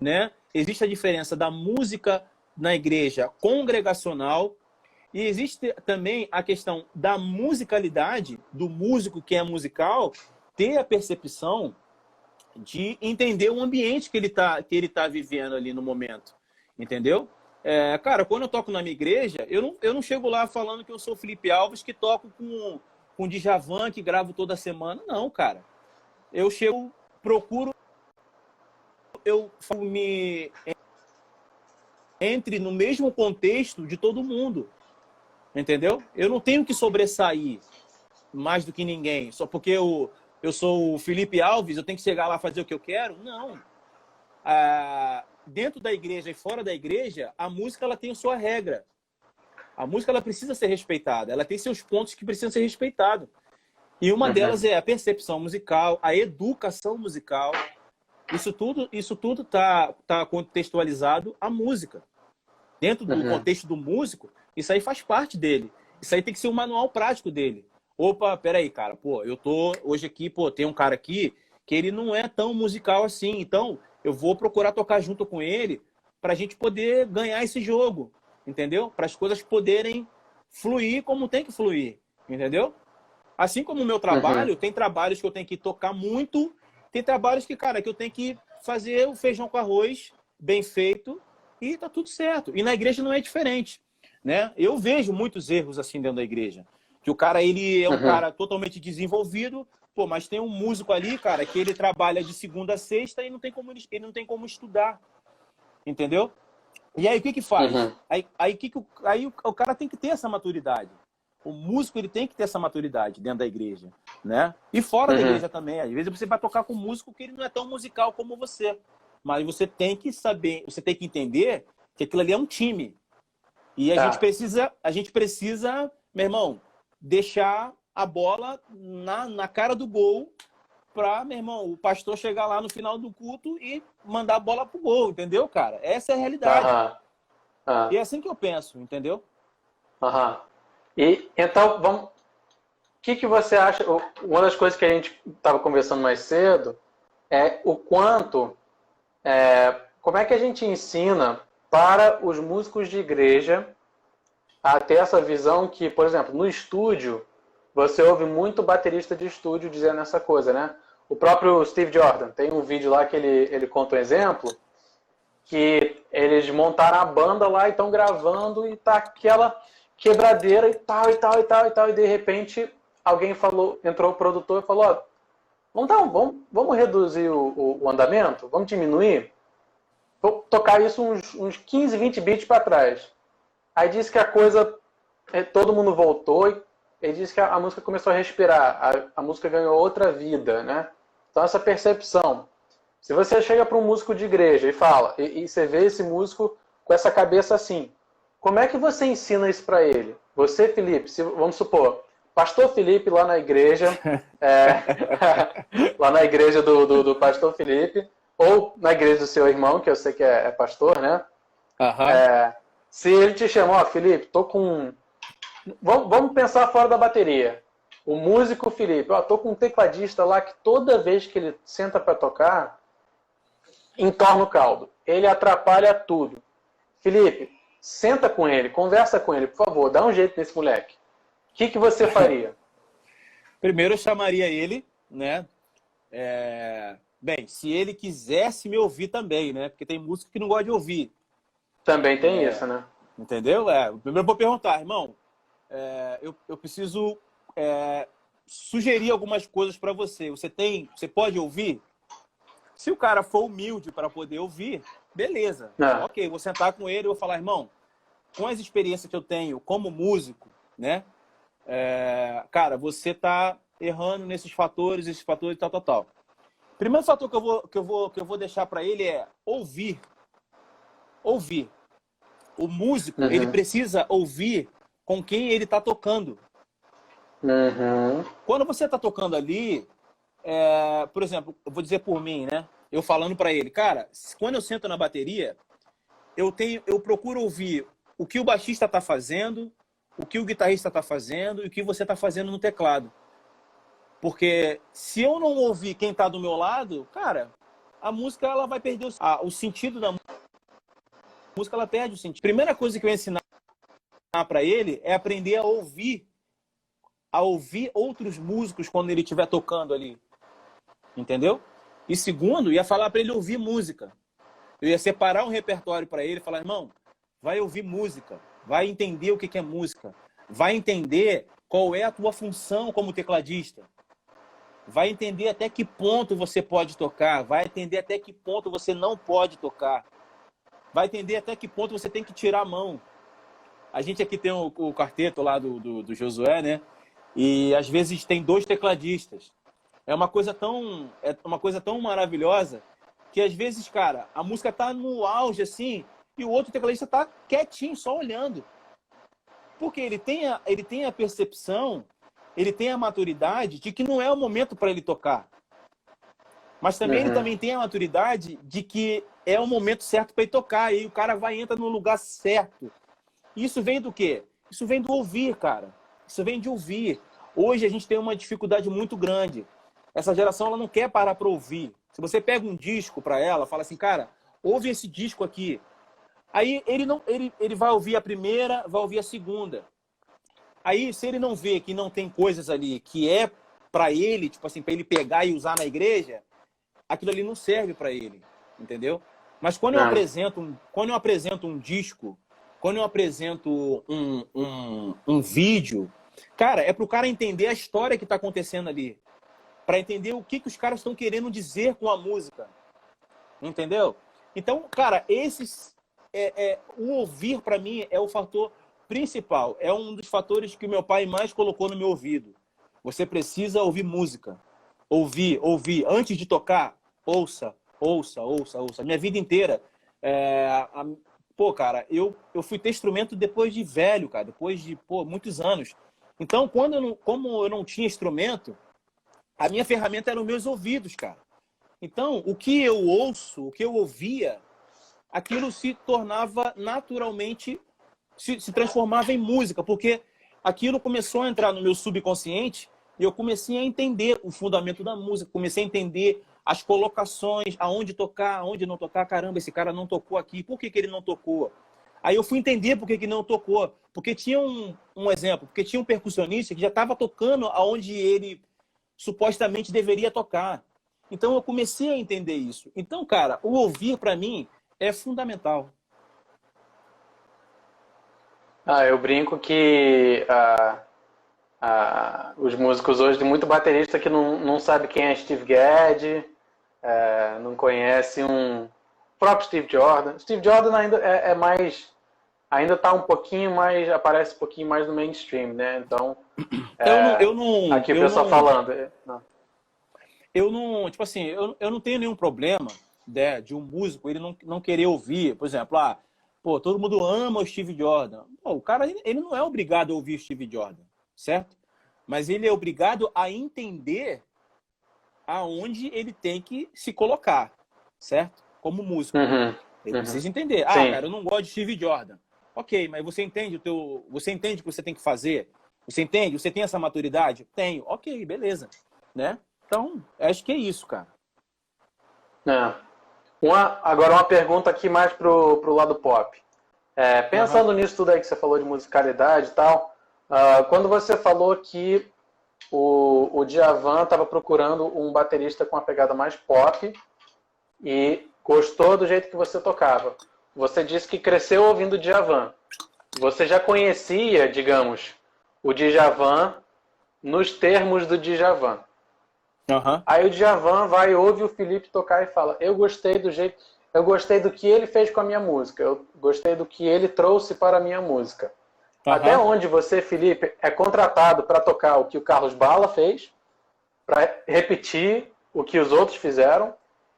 né? Existe a diferença da música na igreja congregacional e existe também a questão da musicalidade, do músico que é musical, ter a percepção de entender o ambiente que ele tá vivendo ali no momento, entendeu? Cara, quando eu toco na minha igreja, eu não chego lá falando que eu sou o Felipe Alves, que toco com Djavan, que gravo toda semana. Não, cara. Eu chego, procuro, eu me entre no mesmo contexto de todo mundo. Entendeu? Eu não tenho que sobressair mais do que ninguém. Só porque eu sou o Felipe Alves, eu tenho que chegar lá e fazer o que eu quero? Não. Dentro da igreja e fora da igreja, a música ela tem a sua regra. A música ela precisa ser respeitada. Ela tem seus pontos que precisam ser respeitados. E uma delas é a percepção musical, a educação musical. Isso tudo tá contextualizado à música. Dentro do contexto do músico, isso aí faz parte dele. Isso aí tem que ser um manual prático dele. Opa, peraí, cara. Pô, eu tô hoje aqui, tem um cara aqui que ele não é tão musical assim. Então, eu vou procurar tocar junto com ele para a gente poder ganhar esse jogo, entendeu? Para as coisas poderem fluir como tem que fluir, entendeu? Assim como o meu trabalho, tem trabalhos que eu tenho que tocar muito, tem trabalhos que, cara, que eu tenho que fazer o feijão com arroz bem feito e tá tudo certo. E na igreja não é diferente, né? Eu vejo muitos erros assim dentro da igreja. Que o cara, ele é um cara totalmente desenvolvido, mas tem um músico ali, cara, que ele trabalha de segunda a sexta e ele não tem como estudar, entendeu? E aí, o que que faz? Aí o cara tem que ter essa maturidade. O músico, ele tem que ter essa maturidade dentro da igreja, né? E fora da igreja também. Às vezes você vai tocar com um músico que ele não é tão musical como você. Mas você tem que saber, você tem que entender que aquilo ali é um time. E a gente precisa, meu irmão, deixar a bola na cara do gol para, meu irmão, o pastor chegar lá no final do culto e mandar a bola pro gol, entendeu, cara? Essa é a realidade. E é assim que eu penso, entendeu? E então, o que você acha? Uma das coisas que a gente estava conversando mais cedo é o quanto, como é que a gente ensina para os músicos de igreja a ter essa visão que, por exemplo, no estúdio, você ouve muito baterista de estúdio dizendo essa coisa, né? O próprio Steve Jordan, tem um vídeo lá que ele conta um exemplo, que eles montaram a banda lá e estão gravando e tá aquela quebradeira e tal, e de repente alguém entrou o produtor e falou, vamos reduzir o andamento, vamos diminuir, vou tocar isso uns 15, 20 beats para trás. Aí disse que a coisa, todo mundo voltou e ele disse que a música começou a respirar, a música ganhou outra vida, né? Então essa percepção. Se você chega para um músico de igreja e fala, e você vê esse músico com essa cabeça assim, como é que você ensina isso para ele? Você, Felipe, vamos supor, pastor Felipe lá na igreja, lá na igreja do pastor Felipe, ou na igreja do seu irmão, que eu sei que é pastor, né? Se ele te chama, Felipe, tô com... Vamos pensar fora da bateria. O músico Felipe, tô com um tecladista lá que toda vez que ele senta para tocar, entorna o caldo. Ele atrapalha tudo. Felipe, senta com ele, conversa com ele, por favor, dá um jeito nesse moleque. O que você faria? Primeiro eu chamaria ele, né? Bem, se ele quisesse me ouvir também, né? Porque tem músico que não gosta de ouvir. Também tem isso, né? Entendeu? Primeiro eu vou perguntar, irmão, eu preciso sugerir algumas coisas para você. Você pode ouvir? Se o cara for humilde para poder ouvir, beleza. Ok, vou sentar com ele e vou falar, irmão, com as experiências que eu tenho como músico, né? Cara, você tá errando nesses fatores, tal. Primeiro fator que eu vou deixar para ele é ouvir. Ouvir. O músico, ele precisa ouvir com quem ele está tocando. Quando você está tocando ali, por exemplo, eu vou dizer por mim, né? Eu falando para ele, cara, quando eu sento na bateria, eu procuro ouvir o que o baixista está fazendo, o que o guitarrista está fazendo e o que você está fazendo no teclado. Porque se eu não ouvir quem está do meu lado, cara, a música ela vai perder o sentido da música, ela perde o sentido. Primeira coisa que eu ia ensinar para ele é aprender a ouvir outros músicos quando ele estiver tocando ali. Entendeu? E segundo, ia falar para ele ouvir música. Eu ia separar um repertório para ele e falar, irmão, vai ouvir música, vai entender o que é música, vai entender qual é a tua função como tecladista, vai entender até que ponto você pode tocar, vai entender até que ponto você não pode tocar, vai entender até que ponto você tem que tirar a mão. A gente aqui tem o quarteto lá do Josué, né? E às vezes tem 2 tecladistas. É uma coisa tão maravilhosa que às vezes, cara, a música tá no auge assim e o outro tecladista tá quietinho, só olhando. Porque ele tem a percepção, ele tem a maturidade de que não é o momento para ele tocar. Mas também ele também tem a maturidade de que é o momento certo para ele tocar. E aí o cara vai e entra no lugar certo. Isso vem do quê? Isso vem do ouvir, cara. Isso vem de ouvir. Hoje a gente tem uma dificuldade muito grande. Essa geração ela não quer parar para ouvir. Se você pega um disco para ela, fala assim, cara, ouve esse disco aqui. Aí ele vai ouvir a primeira, vai ouvir a segunda. Aí se ele não vê que não tem coisas ali que é para ele, tipo assim, para ele pegar e usar na igreja, aquilo ali não serve para ele, entendeu? Mas quando eu apresento um disco, quando eu apresento um vídeo, cara, é para o cara entender a história que está acontecendo ali. Para entender o que os caras estão querendo dizer com a música. Entendeu? Então, cara, o ouvir, para mim, é o fator principal. É um dos fatores que o meu pai mais colocou no meu ouvido. Você precisa ouvir música. Ouvir. Antes de tocar, ouça. Minha vida inteira. Pô, cara, eu fui ter instrumento depois de velho, cara. Depois de, muitos anos. Então, como eu não tinha instrumento, a minha ferramenta eram meus ouvidos, cara. Então, o que eu ouço, o que eu ouvia, aquilo se tornava naturalmente, se transformava em música, porque aquilo começou a entrar no meu subconsciente e eu comecei a entender o fundamento da música, comecei a entender as colocações, aonde tocar, aonde não tocar. Caramba, esse cara não tocou aqui, por que ele não tocou? Aí eu fui entender por que não tocou, porque tinha um exemplo, porque tinha um percussionista que já estava tocando aonde ele supostamente deveria tocar. Então eu comecei a entender isso. Então, cara, o ouvir para mim é fundamental. Eu brinco que os músicos hoje, tem muito baterista que não sabe quem é Steve Gadd, não conhece o próprio Steve Jordan. Steve Jordan ainda está um pouquinho mais, aparece um pouquinho mais no mainstream, né? Então, aqui o pessoal falando. Eu não, tipo assim, eu não tenho nenhum problema, né, de um músico ele não querer ouvir, por exemplo, todo mundo ama o Steve Jordan. Pô, o cara, ele não é obrigado a ouvir o Steve Jordan, certo? Mas ele é obrigado a entender aonde ele tem que se colocar, certo? Como músico. Ele precisa entender. Cara, eu não gosto de Steve Jordan. Ok, mas você entende o que você tem que fazer? Você entende? Você tem essa maturidade? Tenho. Ok, beleza. Né? Então, acho que é isso, cara. Agora uma pergunta aqui mais pro lado pop. Pensando nisso tudo aí que você falou de musicalidade e tal, quando você falou que o Djavan estava procurando um baterista com uma pegada mais pop e gostou do jeito que você tocava. Você disse que cresceu ouvindo o Djavan. Você já conhecia, digamos, o Djavan nos termos do Djavan. Aí o Djavan vai, ouve o Felipe tocar e fala: eu gostei do que ele fez com a minha música, eu gostei do que ele trouxe para a minha música. Até onde você, Felipe, é contratado para tocar o que o Carlos Bala fez, para repetir o que os outros fizeram,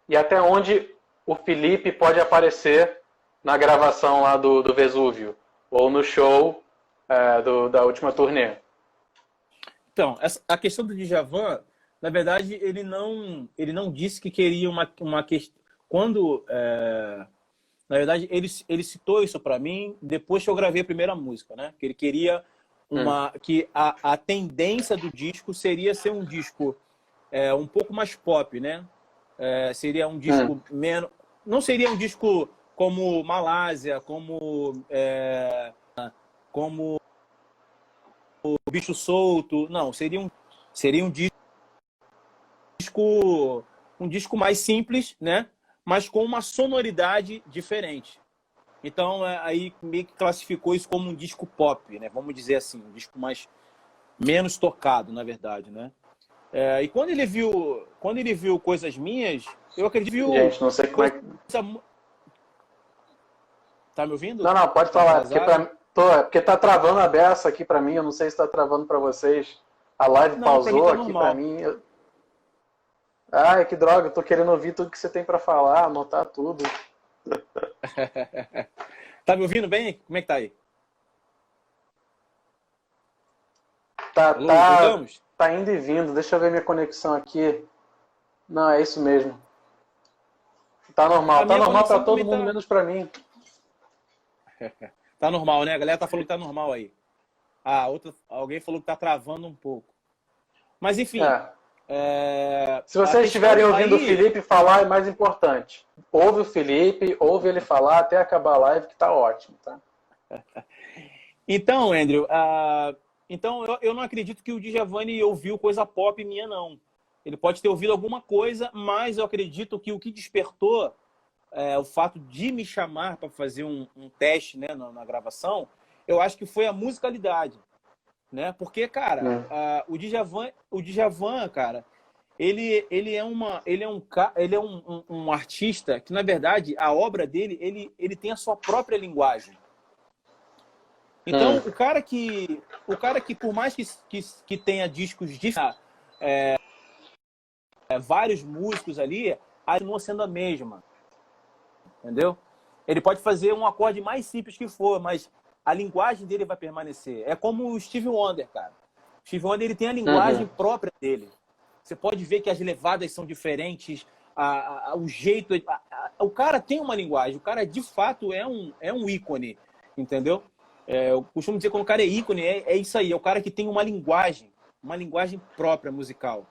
e até onde o Felipe pode aparecer na gravação lá do Vesúvio, ou no show da última turnê? Então, a questão do Djavan, na verdade, ele não disse que queria uma questão. Quando, na verdade, ele citou isso para mim depois que eu gravei a primeira música, né? Que ele queria que a tendência do disco seria ser um disco um pouco mais pop, né? Seria um disco menos. Não seria um disco como Malásia, como o Bicho Solto. Não, seria um disco mais simples, né? Mas com uma sonoridade diferente. Então, aí meio que classificou isso como um disco pop, né? Vamos dizer assim, um disco menos tocado, na verdade, né? E quando ele viu Coisas Minhas, eu acredito que viu Gente, não sei como é coisa... que... Tá me ouvindo? Não, não, pode Tá falar. Porque, atrasado? porque tá travando a beça aqui pra mim. Eu não sei se tá travando pra vocês. A live Não, para mim pausou tá aqui pra normal. mim. Ai, que droga. Eu tô querendo ouvir tudo que você tem pra falar, anotar tudo. Tá me ouvindo bem? Como é que tá aí? Tá, Alô, tá, voltamos? tá indo e vindo. Deixa eu ver minha conexão aqui. Não, é isso mesmo. Tá A normal. Tá minha normal pra conexão todo também mundo, tá. menos pra mim. Tá normal, né? A galera tá falando que tá normal aí. Alguém falou que tá travando um pouco. Mas enfim, É. Se a vocês estiverem questão ouvindo o aí. Felipe falar, é mais importante. Ouve o Felipe, ouve ele falar até acabar a live, que tá ótimo, tá? Então, Andrew, então eu não acredito que o Djavani ouviu coisa pop minha, não. Ele pode ter ouvido alguma coisa, mas eu acredito que o que despertou o fato de me chamar para fazer um teste, né, na gravação, eu acho que foi a musicalidade, né? Porque, cara, Hum. o Djavan, cara, ele é um artista que, na verdade, a obra dele, ele tem a sua própria linguagem. Então, Hum. o cara que por mais que tenha discos de vários músicos ali, continua sendo a mesma, entendeu? Ele pode fazer um acorde mais simples que for, mas a linguagem dele vai permanecer. É como o Stevie Wonder, cara. O Stevie Wonder, ele tem a linguagem Uhum. própria dele. Você pode ver que as levadas são diferentes, o jeito... o cara tem uma linguagem, o cara de fato é um ícone, entendeu? Eu costumo dizer que quando o cara é ícone, é isso aí, é o cara que tem uma linguagem própria musical.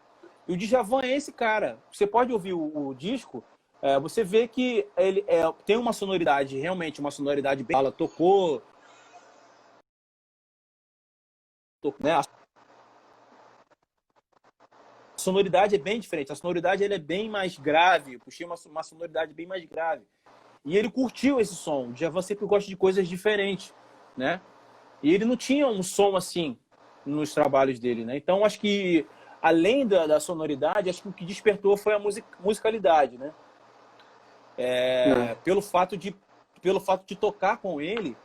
E o Djavan é esse cara. Você pode ouvir o disco, você vê que ele tem uma sonoridade, realmente uma sonoridade bem... Ela tocou, né? A sonoridade é bem diferente. A sonoridade ele é bem mais grave. Eu puxei uma sonoridade bem mais grave. E ele curtiu esse som. O Djavan sempre gosta de coisas diferentes, né? E ele não tinha um som assim nos trabalhos dele, né? Então, acho que, além da sonoridade, acho que o que despertou foi a musicalidade, né? Pelo fato de tocar com ele,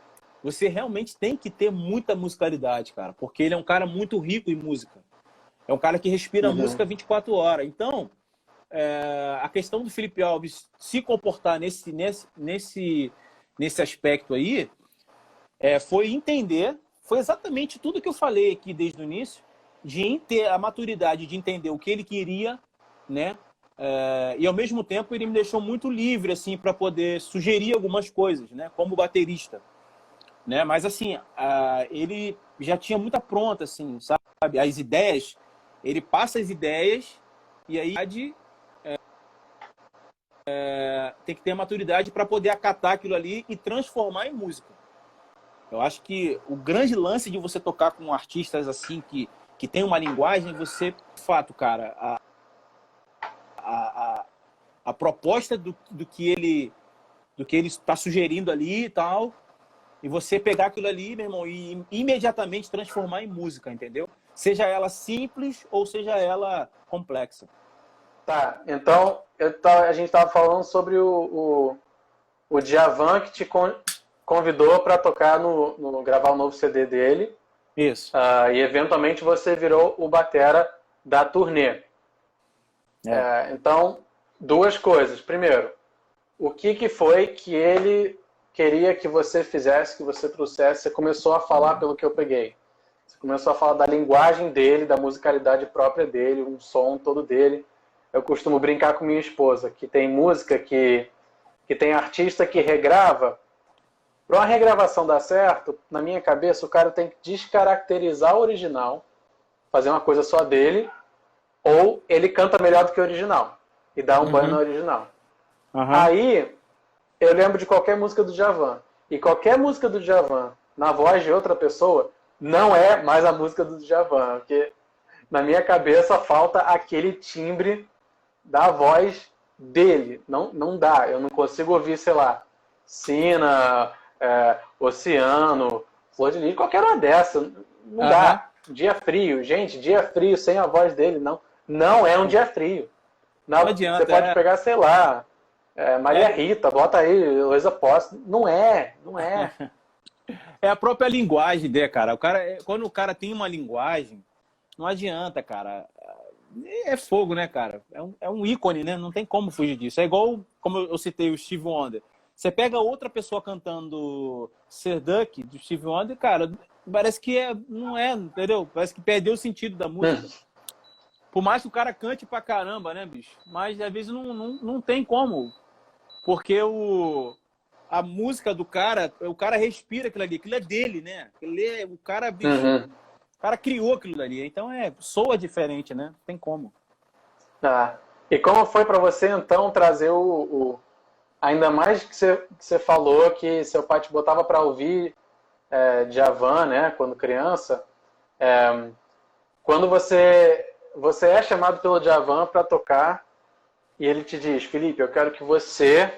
você realmente tem que ter muita musicalidade, cara. Porque ele é um cara muito rico em música. É um cara que respira Uhum. música 24 horas. Então, a questão do Felipe Alves se comportar nesse aspecto aí, foi exatamente tudo que eu falei aqui desde o início, de ter a maturidade de entender o que ele queria, né? E ao mesmo tempo ele me deixou muito livre assim para poder sugerir algumas coisas, né? Como baterista, né? Mas assim, ele já tinha muita pronta, assim, sabe? As ideias, ele passa as ideias e aí tem que ter a maturidade para poder acatar aquilo ali e transformar em música. Eu acho que o grande lance de você tocar com artistas assim que tem uma linguagem, você, de fato, cara, a proposta do que ele está sugerindo ali e tal, e você pegar aquilo ali, meu irmão, e imediatamente transformar em música, entendeu? Seja ela simples ou seja ela complexa. Tá, então a gente estava falando sobre o Djavan que te convidou para tocar gravar o novo CD dele. Isso. E eventualmente você virou o batera da turnê. Então, duas coisas. Primeiro, o que foi que ele queria que você fizesse, que você trouxesse? Você começou a falar, pelo que eu peguei. Você começou a falar da linguagem dele, da musicalidade própria dele, um som todo dele. Eu costumo brincar com minha esposa, que tem música que tem artista que regrava. Para uma regravação dar certo, na minha cabeça, o cara tem que descaracterizar o original, fazer uma coisa só dele, ou ele canta melhor do que o original e dá um banho no original. Aí, eu lembro de qualquer música do Djavan. E qualquer música do Djavan, na voz de outra pessoa, não é mais a música do Djavan. Porque na minha cabeça falta aquele timbre da voz dele. Não dá. Eu não consigo ouvir, sei lá, Sina, Oceano, Flor de Lis, qualquer uma dessa. Não dá. Dia frio. Gente, dia frio sem a voz dele, não é um dia frio. Não adianta. Você pode pegar, sei lá, Maria Rita, bota aí, Luísa Posse. Não é. É a própria linguagem dele, cara. Quando o cara tem uma linguagem, não adianta, cara. É fogo, né, cara? É um ícone, né? Não tem como fugir disso. É igual, como eu citei, o Stevie Wonder. Você pega outra pessoa cantando Sir Duck, do Stevie Wonder, cara, parece que não é, entendeu? Parece que perdeu o sentido da música. Por mais que o cara cante pra caramba, né, bicho? Mas, às vezes, não tem como. Porque a música do cara, o cara respira aquilo ali. Aquilo é dele, né? O cara, bicho... O cara criou aquilo ali, então soa diferente, né? Não tem como. E como foi para você, então, trazer ainda mais que você falou que seu pai te botava para ouvir Djavan, né? Quando criança. Quando você é chamado pelo Djavan para tocar e ele te diz, Felipe, eu quero que você,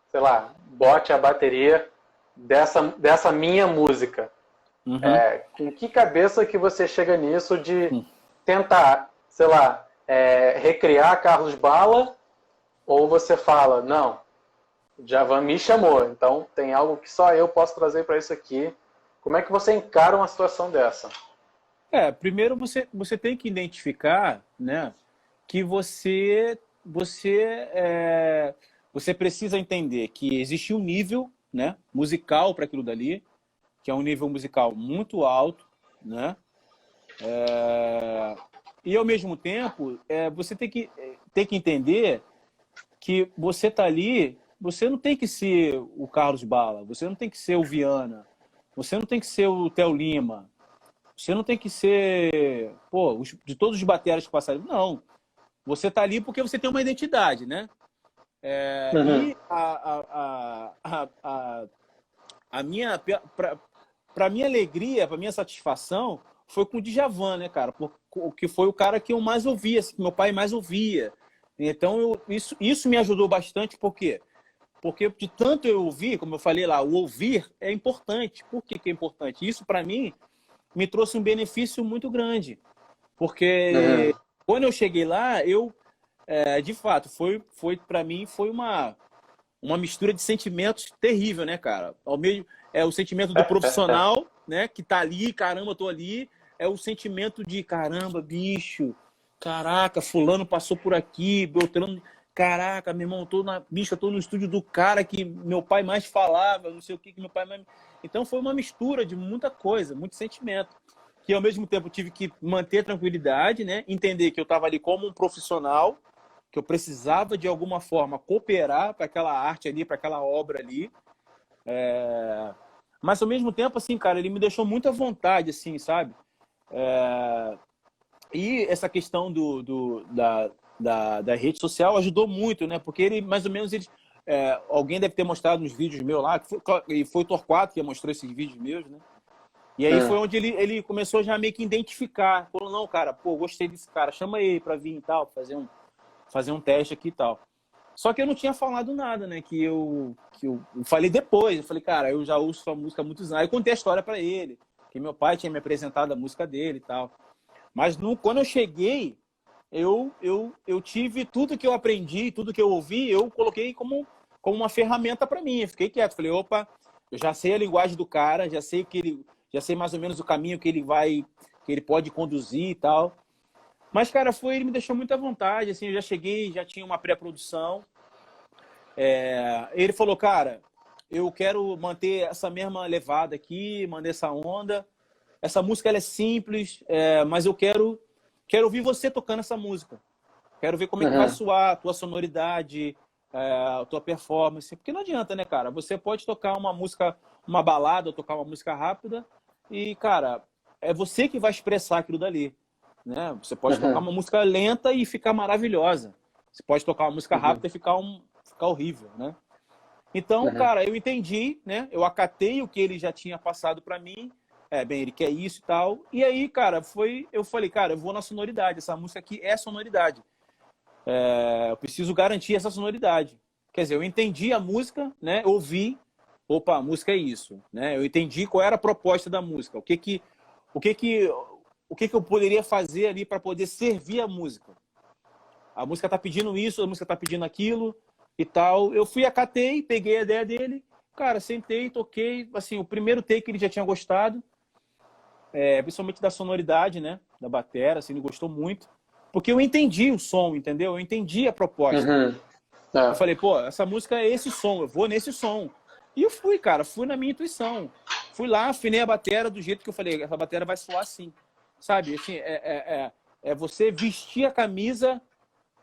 sei lá, bote a bateria dessa minha música. Com que cabeça que você chega nisso de tentar, sei lá, recriar Carlos Bala, ou você fala, não, o Djavan me chamou, então tem algo que só eu posso trazer para isso aqui. Como é que você encara uma situação dessa? Primeiro você tem que identificar, né, que você precisa entender que existe um nível, né, musical para aquilo dali, que é um nível musical muito alto, né? E, ao mesmo tempo, você tem que entender que você está ali, você não tem que ser o Carlos Bala, você não tem que ser o Viana, você não tem que ser o Theo Lima, você não tem que ser, de todos os bateras que passaram. Não. Você está ali porque você tem uma identidade, né? E a minha... Para minha alegria, para minha satisfação, foi com o Djavan, né, cara? Porque foi o cara que eu mais ouvia, que meu pai mais ouvia. Então, isso me ajudou bastante, por quê? Porque de tanto eu ouvir, como eu falei lá, o ouvir é importante. Por que é importante? Isso, para mim, me trouxe um benefício muito grande. Porque quando eu cheguei lá, de fato, para mim, foi uma mistura de sentimentos terrível, né, cara? O sentimento do profissional, né, que tá ali, caramba, tô ali. É o sentimento de, caramba, bicho, caraca, fulano passou por aqui, Beltrano, caraca, meu irmão, eu tô no estúdio do cara que meu pai mais falava, não sei o que meu pai mais... Então foi uma mistura de muita coisa, muito sentimento. Que ao mesmo tempo eu tive que manter a tranquilidade, né, entender que eu tava ali como um profissional, que eu precisava de alguma forma cooperar para aquela arte ali, para aquela obra ali. Mas ao mesmo tempo, assim, cara, ele me deixou muito à vontade, assim, sabe? E essa questão da rede social ajudou muito, né? Porque ele, mais ou menos, alguém deve ter mostrado uns vídeos meus lá, e foi o Torquato que mostrou esses vídeos meus, né? E aí foi onde ele começou já meio que identificar. Falou, não, cara, gostei desse cara, chama ele para vir e tal, fazer um teste aqui e tal. Só que eu não tinha falado nada, né? Que eu falei depois. Eu falei, cara, eu já ouço sua música há muitos anos. Aí eu contei a história para ele, que meu pai tinha me apresentado a música dele e tal. Mas quando eu cheguei, eu tive tudo que eu aprendi, tudo que eu ouvi, eu coloquei como uma ferramenta para mim. Eu fiquei quieto. Falei, opa, eu já sei a linguagem do cara, já sei mais ou menos o caminho que ele pode conduzir e tal. Mas, cara, ele me deixou muito à vontade, assim, eu já cheguei, já tinha uma pré-produção. Ele falou, cara, eu quero manter essa mesma levada aqui, manter essa onda. Essa música ela é simples, mas eu quero ouvir você tocando essa música. Quero ver como é que vai soar a tua sonoridade, a tua performance. Porque não adianta, né, cara? Você pode tocar uma música, uma balada, ou tocar uma música rápida e, cara, é você que vai expressar aquilo dali. Né? Você pode tocar uma música lenta e ficar maravilhosa. Você pode tocar uma música rápida e ficar horrível, né? Então, cara, eu entendi, né? Eu acatei o que ele já tinha passado para mim. Ele quer isso e tal. E aí, cara, eu falei, cara, eu vou na sonoridade. Essa música aqui é sonoridade. Eu preciso garantir essa sonoridade. Quer dizer, eu entendi a música, né? Ouvi, opa, a música é isso, né? Eu entendi qual era a proposta da música, o que que, o que que eu poderia fazer ali para poder servir a música. A música tá pedindo isso, a música tá pedindo aquilo e tal. Eu fui, acatei, peguei a ideia dele, cara, sentei, toquei, assim, o primeiro take ele já tinha gostado, principalmente da sonoridade, né, da batera, assim, ele gostou muito, porque eu entendi o som, entendeu? Eu entendi a proposta. Uhum. Eu É. falei, pô, essa música é esse som, eu vou nesse som. E eu fui, cara, fui na minha intuição. Fui lá, afinei a batera do jeito que eu falei, essa batera vai soar assim, sabe? Assim, é você vestir a camisa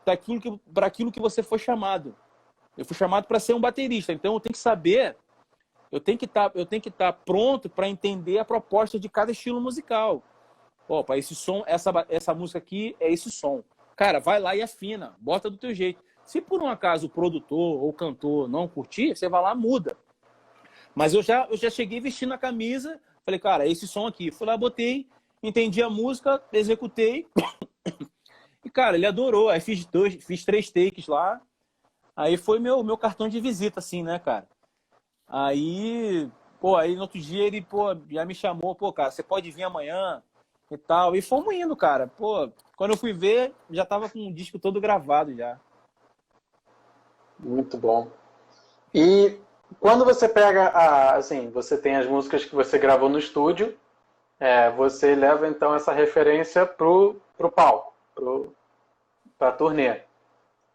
para aquilo que você foi chamado. Eu fui chamado para ser um baterista, então eu tenho que saber, eu tenho que estar pronto para entender a proposta de cada estilo musical. Opa, esse som, essa música aqui é esse som. Cara, vai lá e afina, bota do teu jeito. Se por um acaso o produtor ou o cantor não curtir, você vai lá, muda. Mas eu já cheguei vestindo a camisa, falei, cara, é esse som aqui. Fui lá, botei, entendi a música, executei. E, cara, ele adorou. Aí fiz 3 takes lá. Aí foi meu cartão de visita, assim, né, cara? Aí, pô, aí no outro dia ele, pô, já me chamou, pô, cara, você pode vir amanhã e tal. E fomos indo, cara. Pô, quando eu fui ver, já tava com o disco todo gravado já. Muito bom. E quando você pega assim, você tem as músicas que você gravou no estúdio, você leva então essa referência pro palco, pra turnê.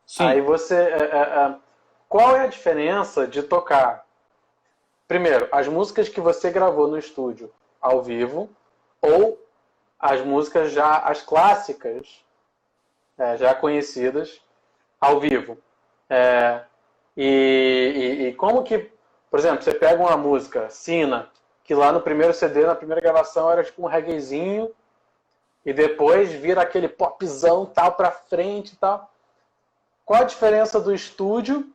Sim. Aí qual é a diferença de tocar, primeiro, as músicas que você gravou no estúdio ao vivo ou as músicas as clássicas, já conhecidas, ao vivo? É, e como que, por exemplo, você pega uma música, Sina, que lá no primeiro CD, na primeira gravação, era tipo um reggaezinho, e depois vira aquele popzão tal pra frente e tal. Qual a diferença do estúdio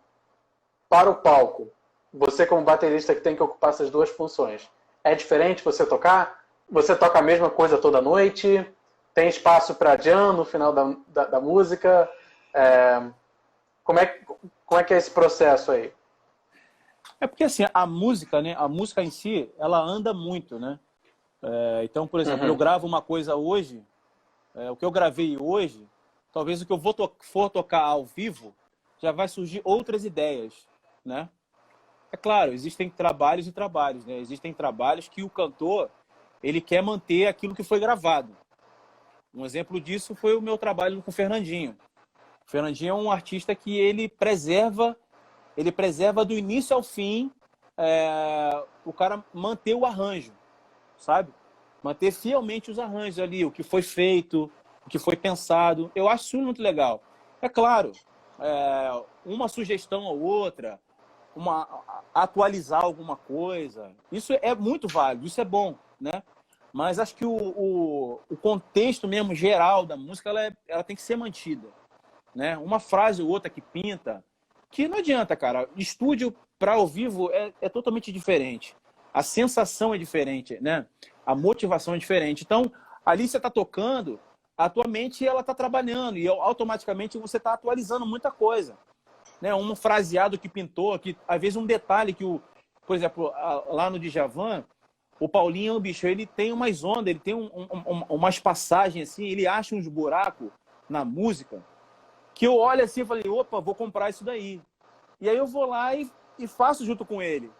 para o palco? Você como baterista que tem que ocupar essas duas funções. É diferente você tocar? Você toca a mesma coisa toda noite? Tem espaço para jam no final da música? É, como é que é esse processo aí? É porque, assim, a música, né? A música em si, ela anda muito, né? Então, por exemplo, eu Uhum. gravo uma coisa hoje, o que eu gravei hoje, talvez o que eu for tocar ao vivo, já vai surgir outras ideias, né? É claro, existem trabalhos e trabalhos, né? Existem trabalhos que o cantor, ele quer manter aquilo que foi gravado. Um exemplo disso foi o meu trabalho com o Fernandinho. O Fernandinho é um artista que ele preserva do início ao fim, o cara manter o arranjo, sabe? Manter fielmente os arranjos ali, o que foi feito, o que foi pensado. Eu acho isso muito legal. É claro, uma sugestão ou outra, atualizar alguma coisa, isso é muito válido, isso é bom, né? Mas acho que o contexto mesmo geral da música, ela tem que ser mantida, né? Uma frase ou outra que pinta, que não adianta, cara. Estúdio para ao vivo é totalmente diferente. A sensação é diferente, né? A motivação é diferente. Então, ali você está tocando, a tua mente ela está trabalhando e automaticamente você está atualizando muita coisa, né? Um fraseado que pintou, que às vezes um detalhe que por exemplo, lá no Djavan, o Paulinho, bicho, ele tem umas ondas, ele tem umas passagens assim, ele acha uns buracos na música que eu olho assim e falei, opa, vou comprar isso daí. E aí eu vou lá e faço junto com ele.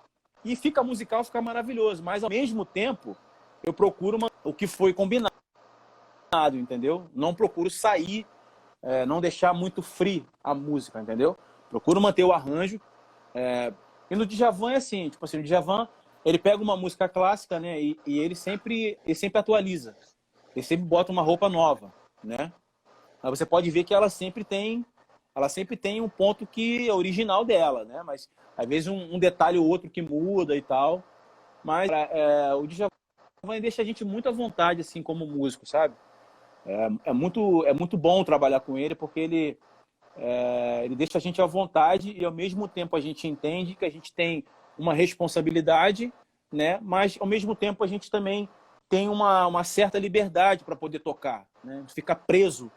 E fica musical, fica maravilhoso. Mas ao mesmo tempo, eu procuro o que foi combinado, entendeu? Não procuro sair, não deixar muito free a música, entendeu? Procuro manter o arranjo. E no Djavan é assim, tipo assim, o Djavan, ele pega uma música clássica, né? E ele sempre atualiza. Ele sempre bota uma roupa nova, né? Mas você pode ver que ela sempre tem um ponto que é original dela, né? Mas às vezes um detalhe ou outro que muda e tal. Mas o Djavan deixa a gente muito à vontade, assim, como músico, sabe? É muito bom trabalhar com ele, porque ele deixa a gente à vontade e ao mesmo tempo a gente entende que a gente tem uma responsabilidade, né? Mas ao mesmo tempo a gente também tem uma certa liberdade para poder tocar, né? Não fica preso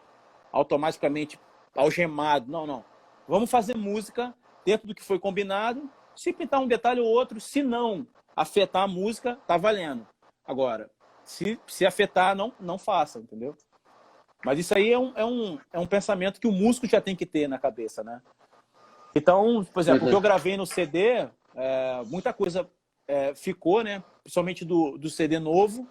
automaticamente algemado. Não, não. Vamos fazer música dentro do que foi combinado, Se pintar um detalhe ou outro, se não afetar a música, tá valendo. Agora, se afetar, não faça, entendeu? Mas isso aí é um pensamento que o músico já tem que ter na cabeça, né? Então, por exemplo, o que eu gravei no CD, muita coisa ficou, né? Principalmente do CD novo,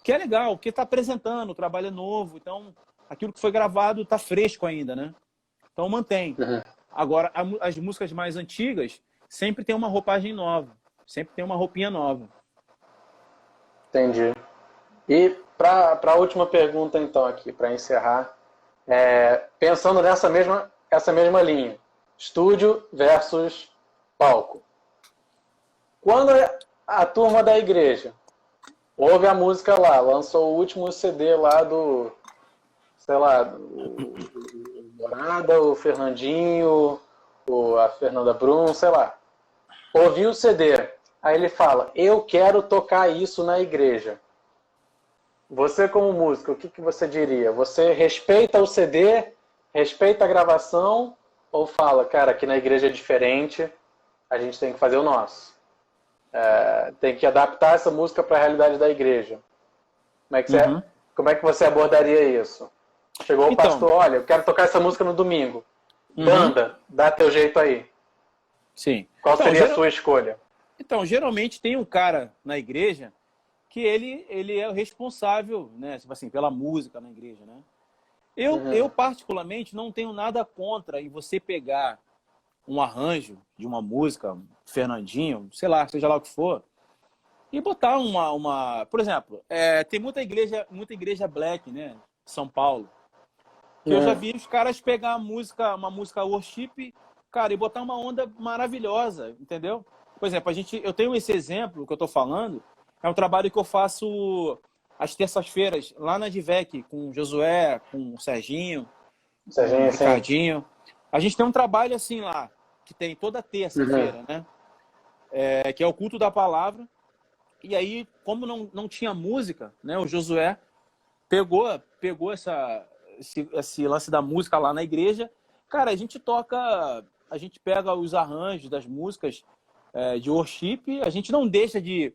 que é legal, porque está apresentando, o trabalho é novo, então aquilo que foi gravado está fresco ainda, né? Então mantém. Agora, as músicas mais antigas sempre tem uma roupagem nova, sempre tem uma roupinha nova. Entendi. E para a última pergunta, então, aqui, para encerrar, pensando essa mesma linha, estúdio versus palco. Quando a turma da igreja ouve a música lá, lançou o último CD lá do, sei lá, o Morada, o Fernandinho, a Fernanda Brum, sei lá. Ouviu o CD, aí ele fala, eu quero tocar isso na igreja. Você como músico, o que você diria? Você respeita o CD, respeita a gravação, ou fala, cara, aqui na igreja é diferente, a gente tem que fazer o nosso? Tem que adaptar essa música para a realidade da igreja. Como é que você abordaria isso? Chegou o pastor, olha, eu quero tocar essa música no domingo. Banda, dá teu jeito aí. Sim. Qual seria a sua escolha? Então, geralmente tem um cara na igreja que ele é o responsável, né, tipo assim, pela música na igreja, né? Eu particularmente não tenho nada contra em você pegar um arranjo de uma música, Fernandinho, sei lá, seja lá o que for, e botar por exemplo, tem muita igreja black, né, São Paulo, que eu já vi os caras pegar uma música worship, cara, e botar uma onda maravilhosa, entendeu? Por exemplo, eu tenho esse exemplo que eu tô falando, é um trabalho que eu faço às terças-feiras, lá na Divec, com o Josué, com o Serginho, com o Ricardinho. A gente tem um trabalho assim lá, que tem toda terça-feira, né? Que é o culto da palavra. E aí, como não tinha música, né? O Josué pegou esse lance da música lá na igreja. Cara, a gente pega os arranjos das músicas de worship, a gente não deixa de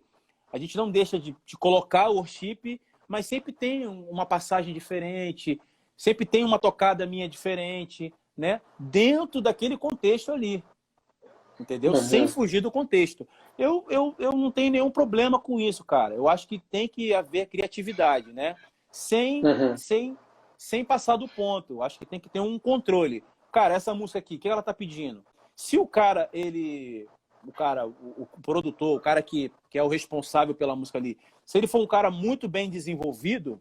colocar o worship, mas sempre tem uma passagem diferente, sempre tem uma tocada minha diferente, né? Dentro daquele contexto ali, entendeu? Sem fugir do contexto. Eu não tenho nenhum problema com isso, cara. Eu acho que tem que haver criatividade, né? Sem passar do ponto. Eu acho que tem que ter um controle. Cara, essa música aqui, o que ela tá pedindo? Se o cara, o produtor, o cara que é o responsável pela música ali, se ele for um cara muito bem desenvolvido,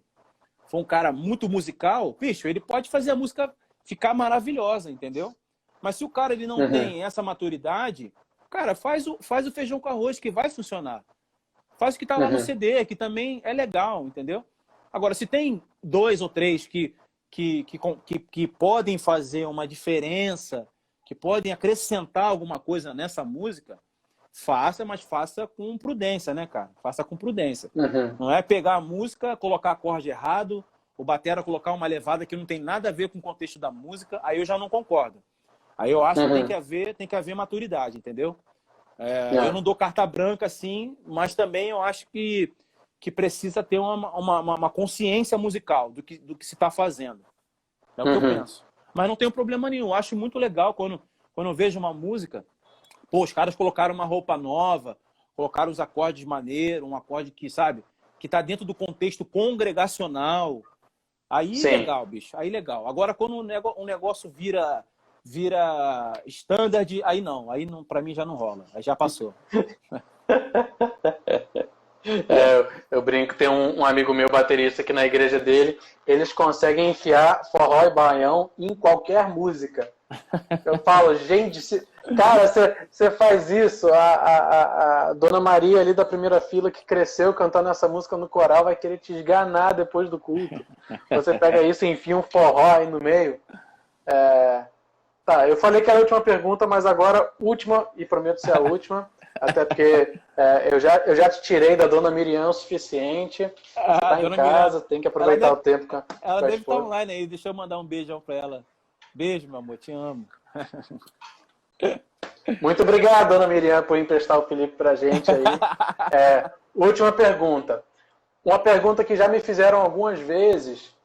for um cara muito musical, bicho, ele pode fazer a música ficar maravilhosa, entendeu? Mas se o cara ele não tem essa maturidade, cara, faz o feijão com arroz que vai funcionar. Faz o que tá lá no CD, que também é legal, entendeu? Agora, se tem 2 ou 3 que podem fazer uma diferença, que podem acrescentar alguma coisa nessa música, faça, mas faça com prudência, né, cara? Faça com prudência. Não é pegar a música, colocar acorde errado, o batera colocar uma levada que não tem nada a ver com o contexto da música, aí eu já não concordo. Aí eu acho que tem que haver maturidade, entendeu? Eu não dou carta branca assim, mas também eu acho que precisa ter uma consciência musical do que se está fazendo. É o que eu penso. Mas não tenho problema nenhum. Eu acho muito legal quando eu vejo uma música, pô, os caras colocaram uma roupa nova, colocaram os acordes maneiros, um acorde que, sabe, que está dentro do contexto congregacional. Aí legal, bicho. Aí legal. Agora, quando um negócio vira standard, aí não, para mim já não rola, aí já passou. Eu brinco, tem um amigo meu baterista aqui na igreja dele, eles conseguem enfiar forró e baião em qualquer música. Eu falo, gente, cara, você faz isso, a Dona Maria ali da primeira fila que cresceu cantando essa música no coral vai querer te esganar depois do culto. Você pega isso e enfia um forró aí no meio. Tá, eu falei que era a última pergunta, mas agora última, e prometo ser a última, até porque eu já te tirei da Dona Miriam o suficiente. Você tá em casa, Miriam, tem que aproveitar o tempo. Ela deve estar online aí, deixa eu mandar um beijão pra ela. Beijo, meu amor, te amo. Muito obrigado, dona Miriam, por emprestar o Felipe pra gente aí. Última pergunta. Uma pergunta que já me fizeram algumas vezes,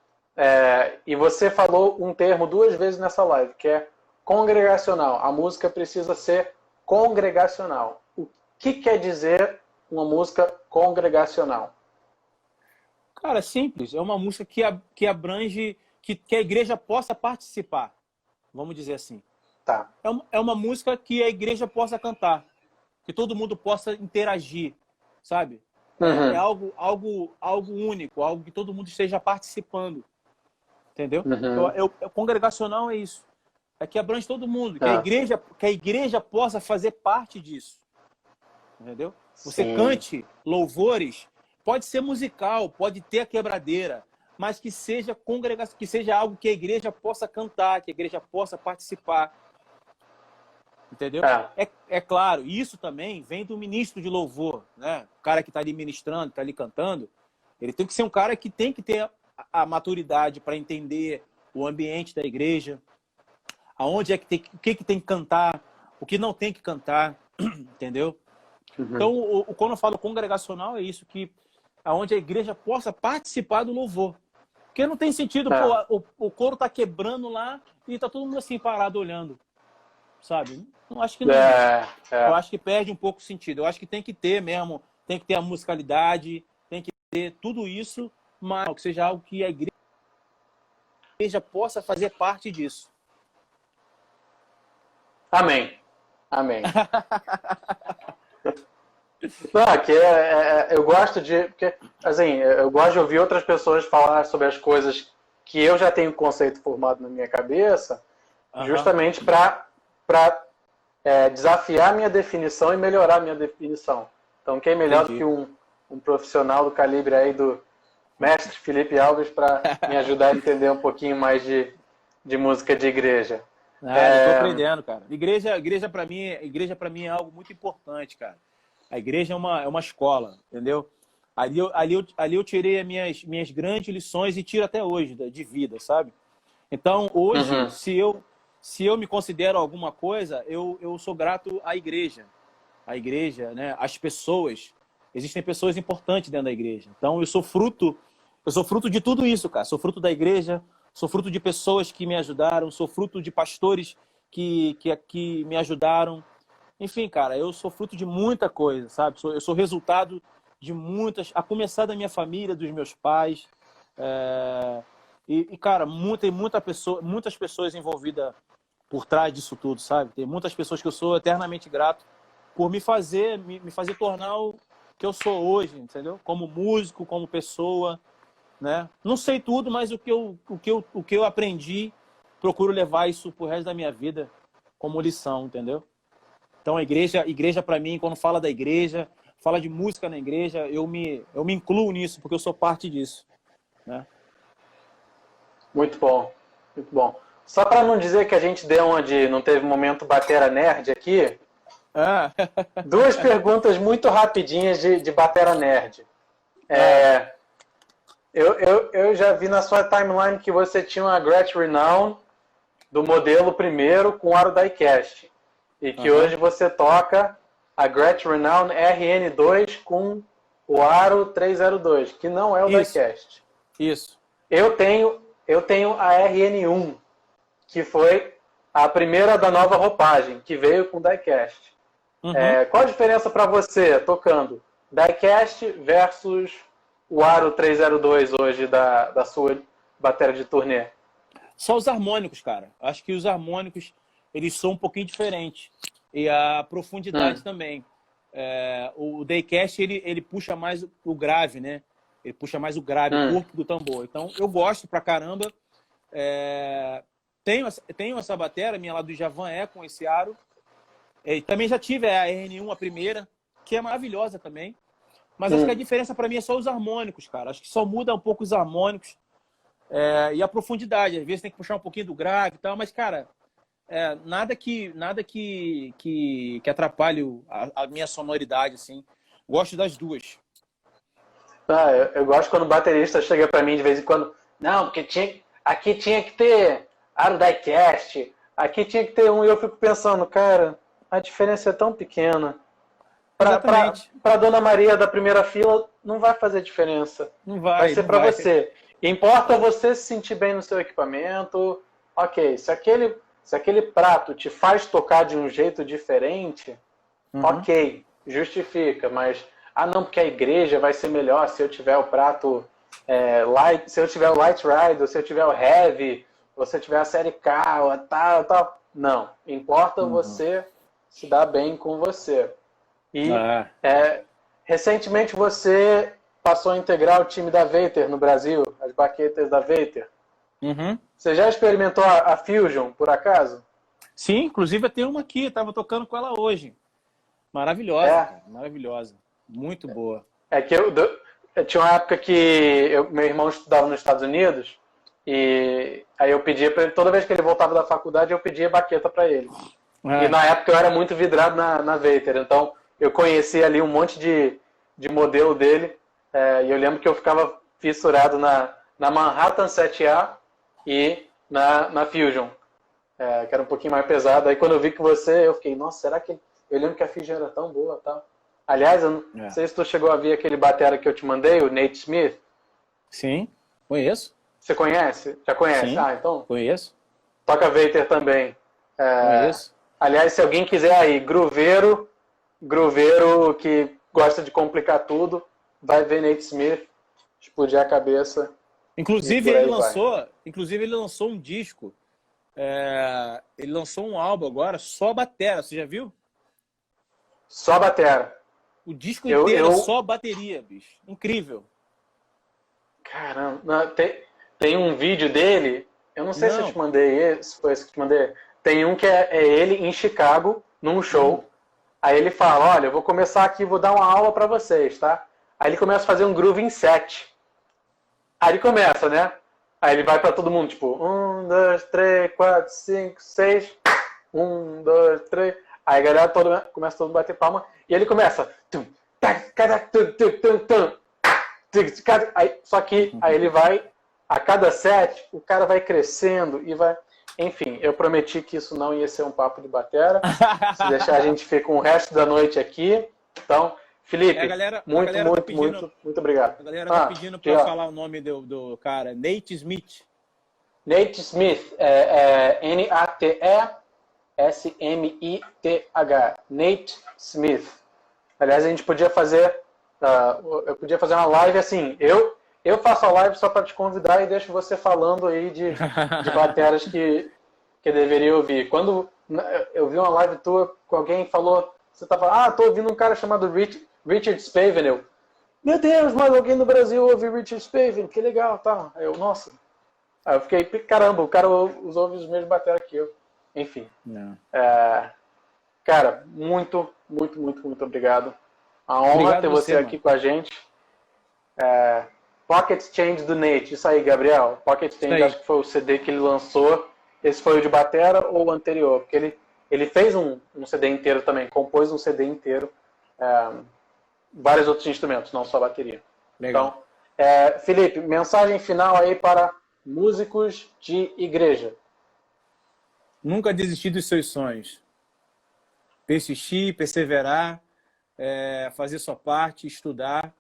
e você falou um termo 2 vezes nessa live, que é congregacional. A música precisa ser congregacional. O que quer dizer uma música congregacional? Cara, é simples. É uma música que abrange, que a igreja possa participar. Vamos dizer assim. Tá. É uma música que a igreja possa cantar. Que todo mundo possa interagir, sabe? É algo único, algo que todo mundo esteja participando. Entendeu? Congregacional é isso. É que abrange todo mundo. Que a igreja possa fazer parte disso. Entendeu? Você cante louvores, pode ser musical, pode ter a quebradeira, mas que seja congregação, que seja algo que a igreja possa cantar, que a igreja possa participar. Entendeu? É claro, isso também vem do ministro de louvor, né? O cara que está ali ministrando, está ali cantando, ele tem que ser um cara que tem que ter a maturidade para entender o ambiente da igreja, aonde é que tem, o que tem que cantar, o que não tem que cantar, entendeu? Então, quando eu falo congregacional, é isso, que aonde a igreja possa participar do louvor. Porque não tem sentido, o coro tá quebrando lá e tá todo mundo assim parado olhando, sabe? Eu acho que não. Eu acho que perde um pouco o sentido. Eu acho que tem que ter mesmo, tem que ter a musicalidade, tem que ter tudo isso, mas que seja algo que a igreja possa fazer parte disso. Amém. Não, eu gosto de, porque, assim, eu gosto de ouvir outras pessoas falar sobre as coisas que eu já tenho conceito formado na minha cabeça, justamente para desafiar a minha definição e melhorar a minha definição. Então, quem melhor do que um profissional do calibre aí do mestre Felipe Alves para me ajudar a entender um pouquinho mais de música de igreja. Eu tô aprendendo, cara. Igreja para mim é algo muito importante, cara. A igreja é uma escola, entendeu? Ali eu tirei as minhas grandes lições e tiro até hoje de vida, sabe? Então, hoje, se eu me considero alguma coisa, eu sou grato à igreja. A igreja, né? As pessoas. Existem pessoas importantes dentro da igreja. Então, eu sou fruto de tudo isso, cara. Sou fruto da igreja, sou fruto de pessoas que me ajudaram, sou fruto de pastores que me ajudaram. Enfim, cara, eu sou fruto de muita coisa, sabe? Eu sou resultado de muitas, a começar da minha família, dos meus pais. Cara, tem muitas pessoas envolvidas por trás disso tudo, sabe? Tem muitas pessoas que eu sou eternamente grato por me fazer tornar o que eu sou hoje, entendeu? Como músico, como pessoa, né? Não sei tudo, mas o que eu aprendi, procuro levar isso pro resto da minha vida como lição, entendeu? Então, a igreja para mim, quando fala da igreja, fala de música na igreja, eu me incluo nisso, porque eu sou parte disso, né? Muito bom, muito bom. Só para não dizer que a gente deu onde não teve momento batera nerd aqui, 2 perguntas muito rapidinhas de batera nerd. Eu já vi na sua timeline que você tinha uma Gretsch Renown do modelo primeiro com aro diecast. E que hoje você toca a Gretsch Renown RN2 com o aro 302, que não é o diecast. Isso. Eu tenho a RN1, que foi a primeira da nova roupagem, que veio com diecast. Qual a diferença para você tocando diecast versus o aro 302 hoje da sua bateria de turnê? Só os harmônicos, cara. Acho que os harmônicos, eles são um pouquinho diferentes. E a profundidade também. O diecast, ele puxa mais o grave, né? Ele puxa mais o grave, o corpo do tambor. Então, eu gosto pra caramba. Tenho essa bateria, minha lá do Javan com esse aro. Também já tive a RN1, a primeira, que é maravilhosa também. Mas acho que a diferença para mim é só os harmônicos, cara. Acho que só muda um pouco os harmônicos e a profundidade. Às vezes tem que puxar um pouquinho do grave e tal, mas, cara, nada que atrapalhe a minha sonoridade, assim. Gosto das duas. Eu gosto quando o baterista chega para mim de vez em quando. Não, porque aqui tinha que ter aro diecast, aqui tinha que ter um, e eu fico pensando, cara, a diferença é tão pequena. Exatamente. Para Dona Maria da primeira fila, não vai fazer diferença. Não Vai ser não para vai. você. Importa você se sentir bem no seu equipamento. Ok, se aquele prato te faz tocar de um jeito diferente, ok, justifica. Mas, não, porque a igreja vai ser melhor se eu tiver o prato light, se eu tiver o light ride, ou se eu tiver o heavy, ou se eu tiver a série K, ou tal. Não, importa você se dar bem com você. E recentemente você passou a integrar o time da Vater no Brasil, as baquetas da Vater. Você já experimentou a Fusion, por acaso? Sim, inclusive eu tenho uma aqui, estava tocando com ela hoje. Maravilhosa, cara, maravilhosa. Muito boa. É que eu tinha uma época que meu irmão estudava nos Estados Unidos, e aí eu pedia para ele, toda vez que ele voltava da faculdade, eu pedia baqueta para ele. E na época eu era muito vidrado na Vater, então eu conheci ali um monte de modelo dele, e eu lembro que eu ficava fissurado na Manhattan 7A e na Fusion, que era um pouquinho mais pesada. Aí quando eu vi que eu fiquei, nossa, será que... Eu lembro que a Fusion era tão boa, tá? Aliás, eu não sei se tu chegou a ver aquele batera que eu te mandei, o Nate Smith. Sim, conheço. Você conhece? Já conhece? Sim, Então... Conheço. Toca Vater também. Conheço. Aliás, se alguém quiser aí, grooveiro que gosta de complicar tudo, vai ver Nate Smith, explodir a cabeça. Inclusive ele lançou um disco, ele lançou um álbum agora, só batera, você já viu? Só batera. O disco inteiro é só bateria, bicho. Incrível. Caramba, tem um vídeo dele, eu não sei se eu te mandei, se foi esse que eu te mandei. Tem um que é ele em Chicago, num show. Aí ele fala, olha, eu vou começar aqui, vou dar uma aula pra vocês, tá? Aí ele começa a fazer um groove em 7. Aí ele começa, né? Aí ele vai pra todo mundo, tipo, 1, 2, 3, 4, 5, 6. 1, 2, 3. Aí a galera começa todo mundo a bater palma. E ele começa. Só que aí ele vai, a cada set, o cara vai crescendo e vai... Enfim, eu prometi que isso não ia ser um papo de batera. Se deixar, a gente fica o resto da noite aqui. Então, Felipe, muito obrigado. A galera tá pedindo para falar o nome do cara. Nate Smith. Nate Smith. N-A-T-E-S-M-I-T-H. Nate Smith. Aliás, a gente podia fazer... eu podia fazer uma live assim. Eu faço a live só para te convidar e deixo você falando aí de bateras que deveria ouvir. Quando eu vi uma live tua com alguém falou, você tava, tô ouvindo um cara chamado Richard Spaven. Eu, meu Deus, mas alguém no Brasil ouve Richard Spaven, que legal, tá? Eu, nossa. Aí eu fiquei, caramba, o cara ouve os mesmos bateras que eu. Enfim. Cara, muito obrigado. A honra ter você aqui com a gente. Pocket Change do Nate, isso aí, Gabriel. Pocket Change, acho que foi o CD que ele lançou. Esse foi o de batera ou o anterior? Porque ele fez um CD inteiro também, compôs um CD inteiro. Vários outros instrumentos, não só bateria. Legal. Então, Felipe, mensagem final aí para músicos de igreja. Nunca desistir dos seus sonhos. Persistir, perseverar, fazer sua parte, estudar.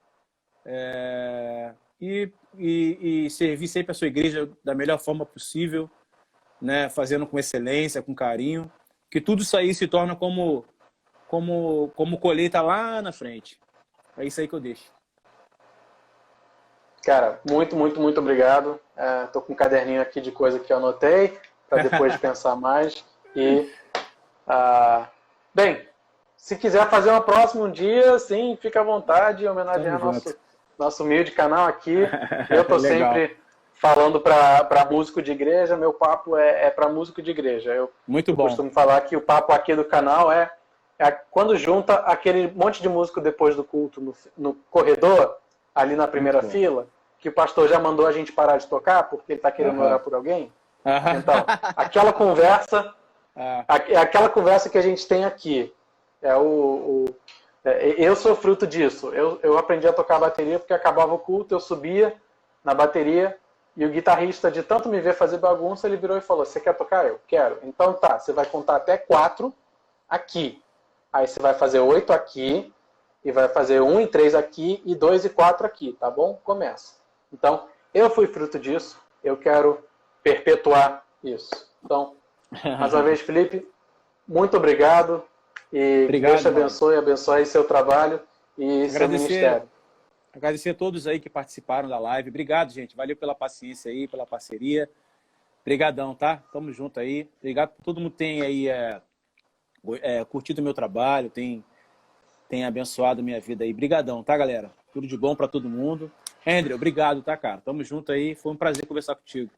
E servir sempre a sua igreja da melhor forma possível, né? Fazendo com excelência, com carinho, que tudo isso aí se torna como colheita lá na frente. É isso aí que eu deixo. Cara, muito obrigado. Tô com um caderninho aqui de coisa que eu anotei para depois pensar mais. E bem, se quiser fazer uma próxima um dia, sim, fica à vontade, homenagear nosso humilde canal aqui. Eu tô sempre falando para músico de igreja, meu papo é para músico de igreja. Muito bom. Eu costumo falar que o papo aqui do canal é quando junta aquele monte de músico depois do culto no corredor, ali na primeira fila, que o pastor já mandou a gente parar de tocar porque ele está querendo orar por alguém. Então, aquela conversa, aquela conversa que a gente tem aqui. Eu sou fruto disso. Eu aprendi a tocar bateria porque acabava o culto, eu subia na bateria e o guitarrista, de tanto me ver fazer bagunça, ele virou e falou, você quer tocar? Eu quero. Então tá, você vai contar até 4 aqui. aí você vai fazer 8 aqui, e vai fazer 1 e 3 aqui, e 2 e 4 aqui, tá bom? Começa. Então, eu fui fruto disso, eu quero perpetuar isso. Então, mais uma vez, Felipe, muito obrigado, e que Deus te abençoe, abençoe seu trabalho e seu ministério. Agradecer a todos aí que participaram da live. Obrigado, gente. Valeu pela paciência aí, pela parceria. Obrigadão, tá? Tamo junto aí. Obrigado por todo mundo que tem aí curtido o meu trabalho, tem abençoado a minha vida aí. Obrigadão, tá, galera? Tudo de bom para todo mundo. André, obrigado, tá, cara? Tamo junto aí. Foi um prazer conversar contigo.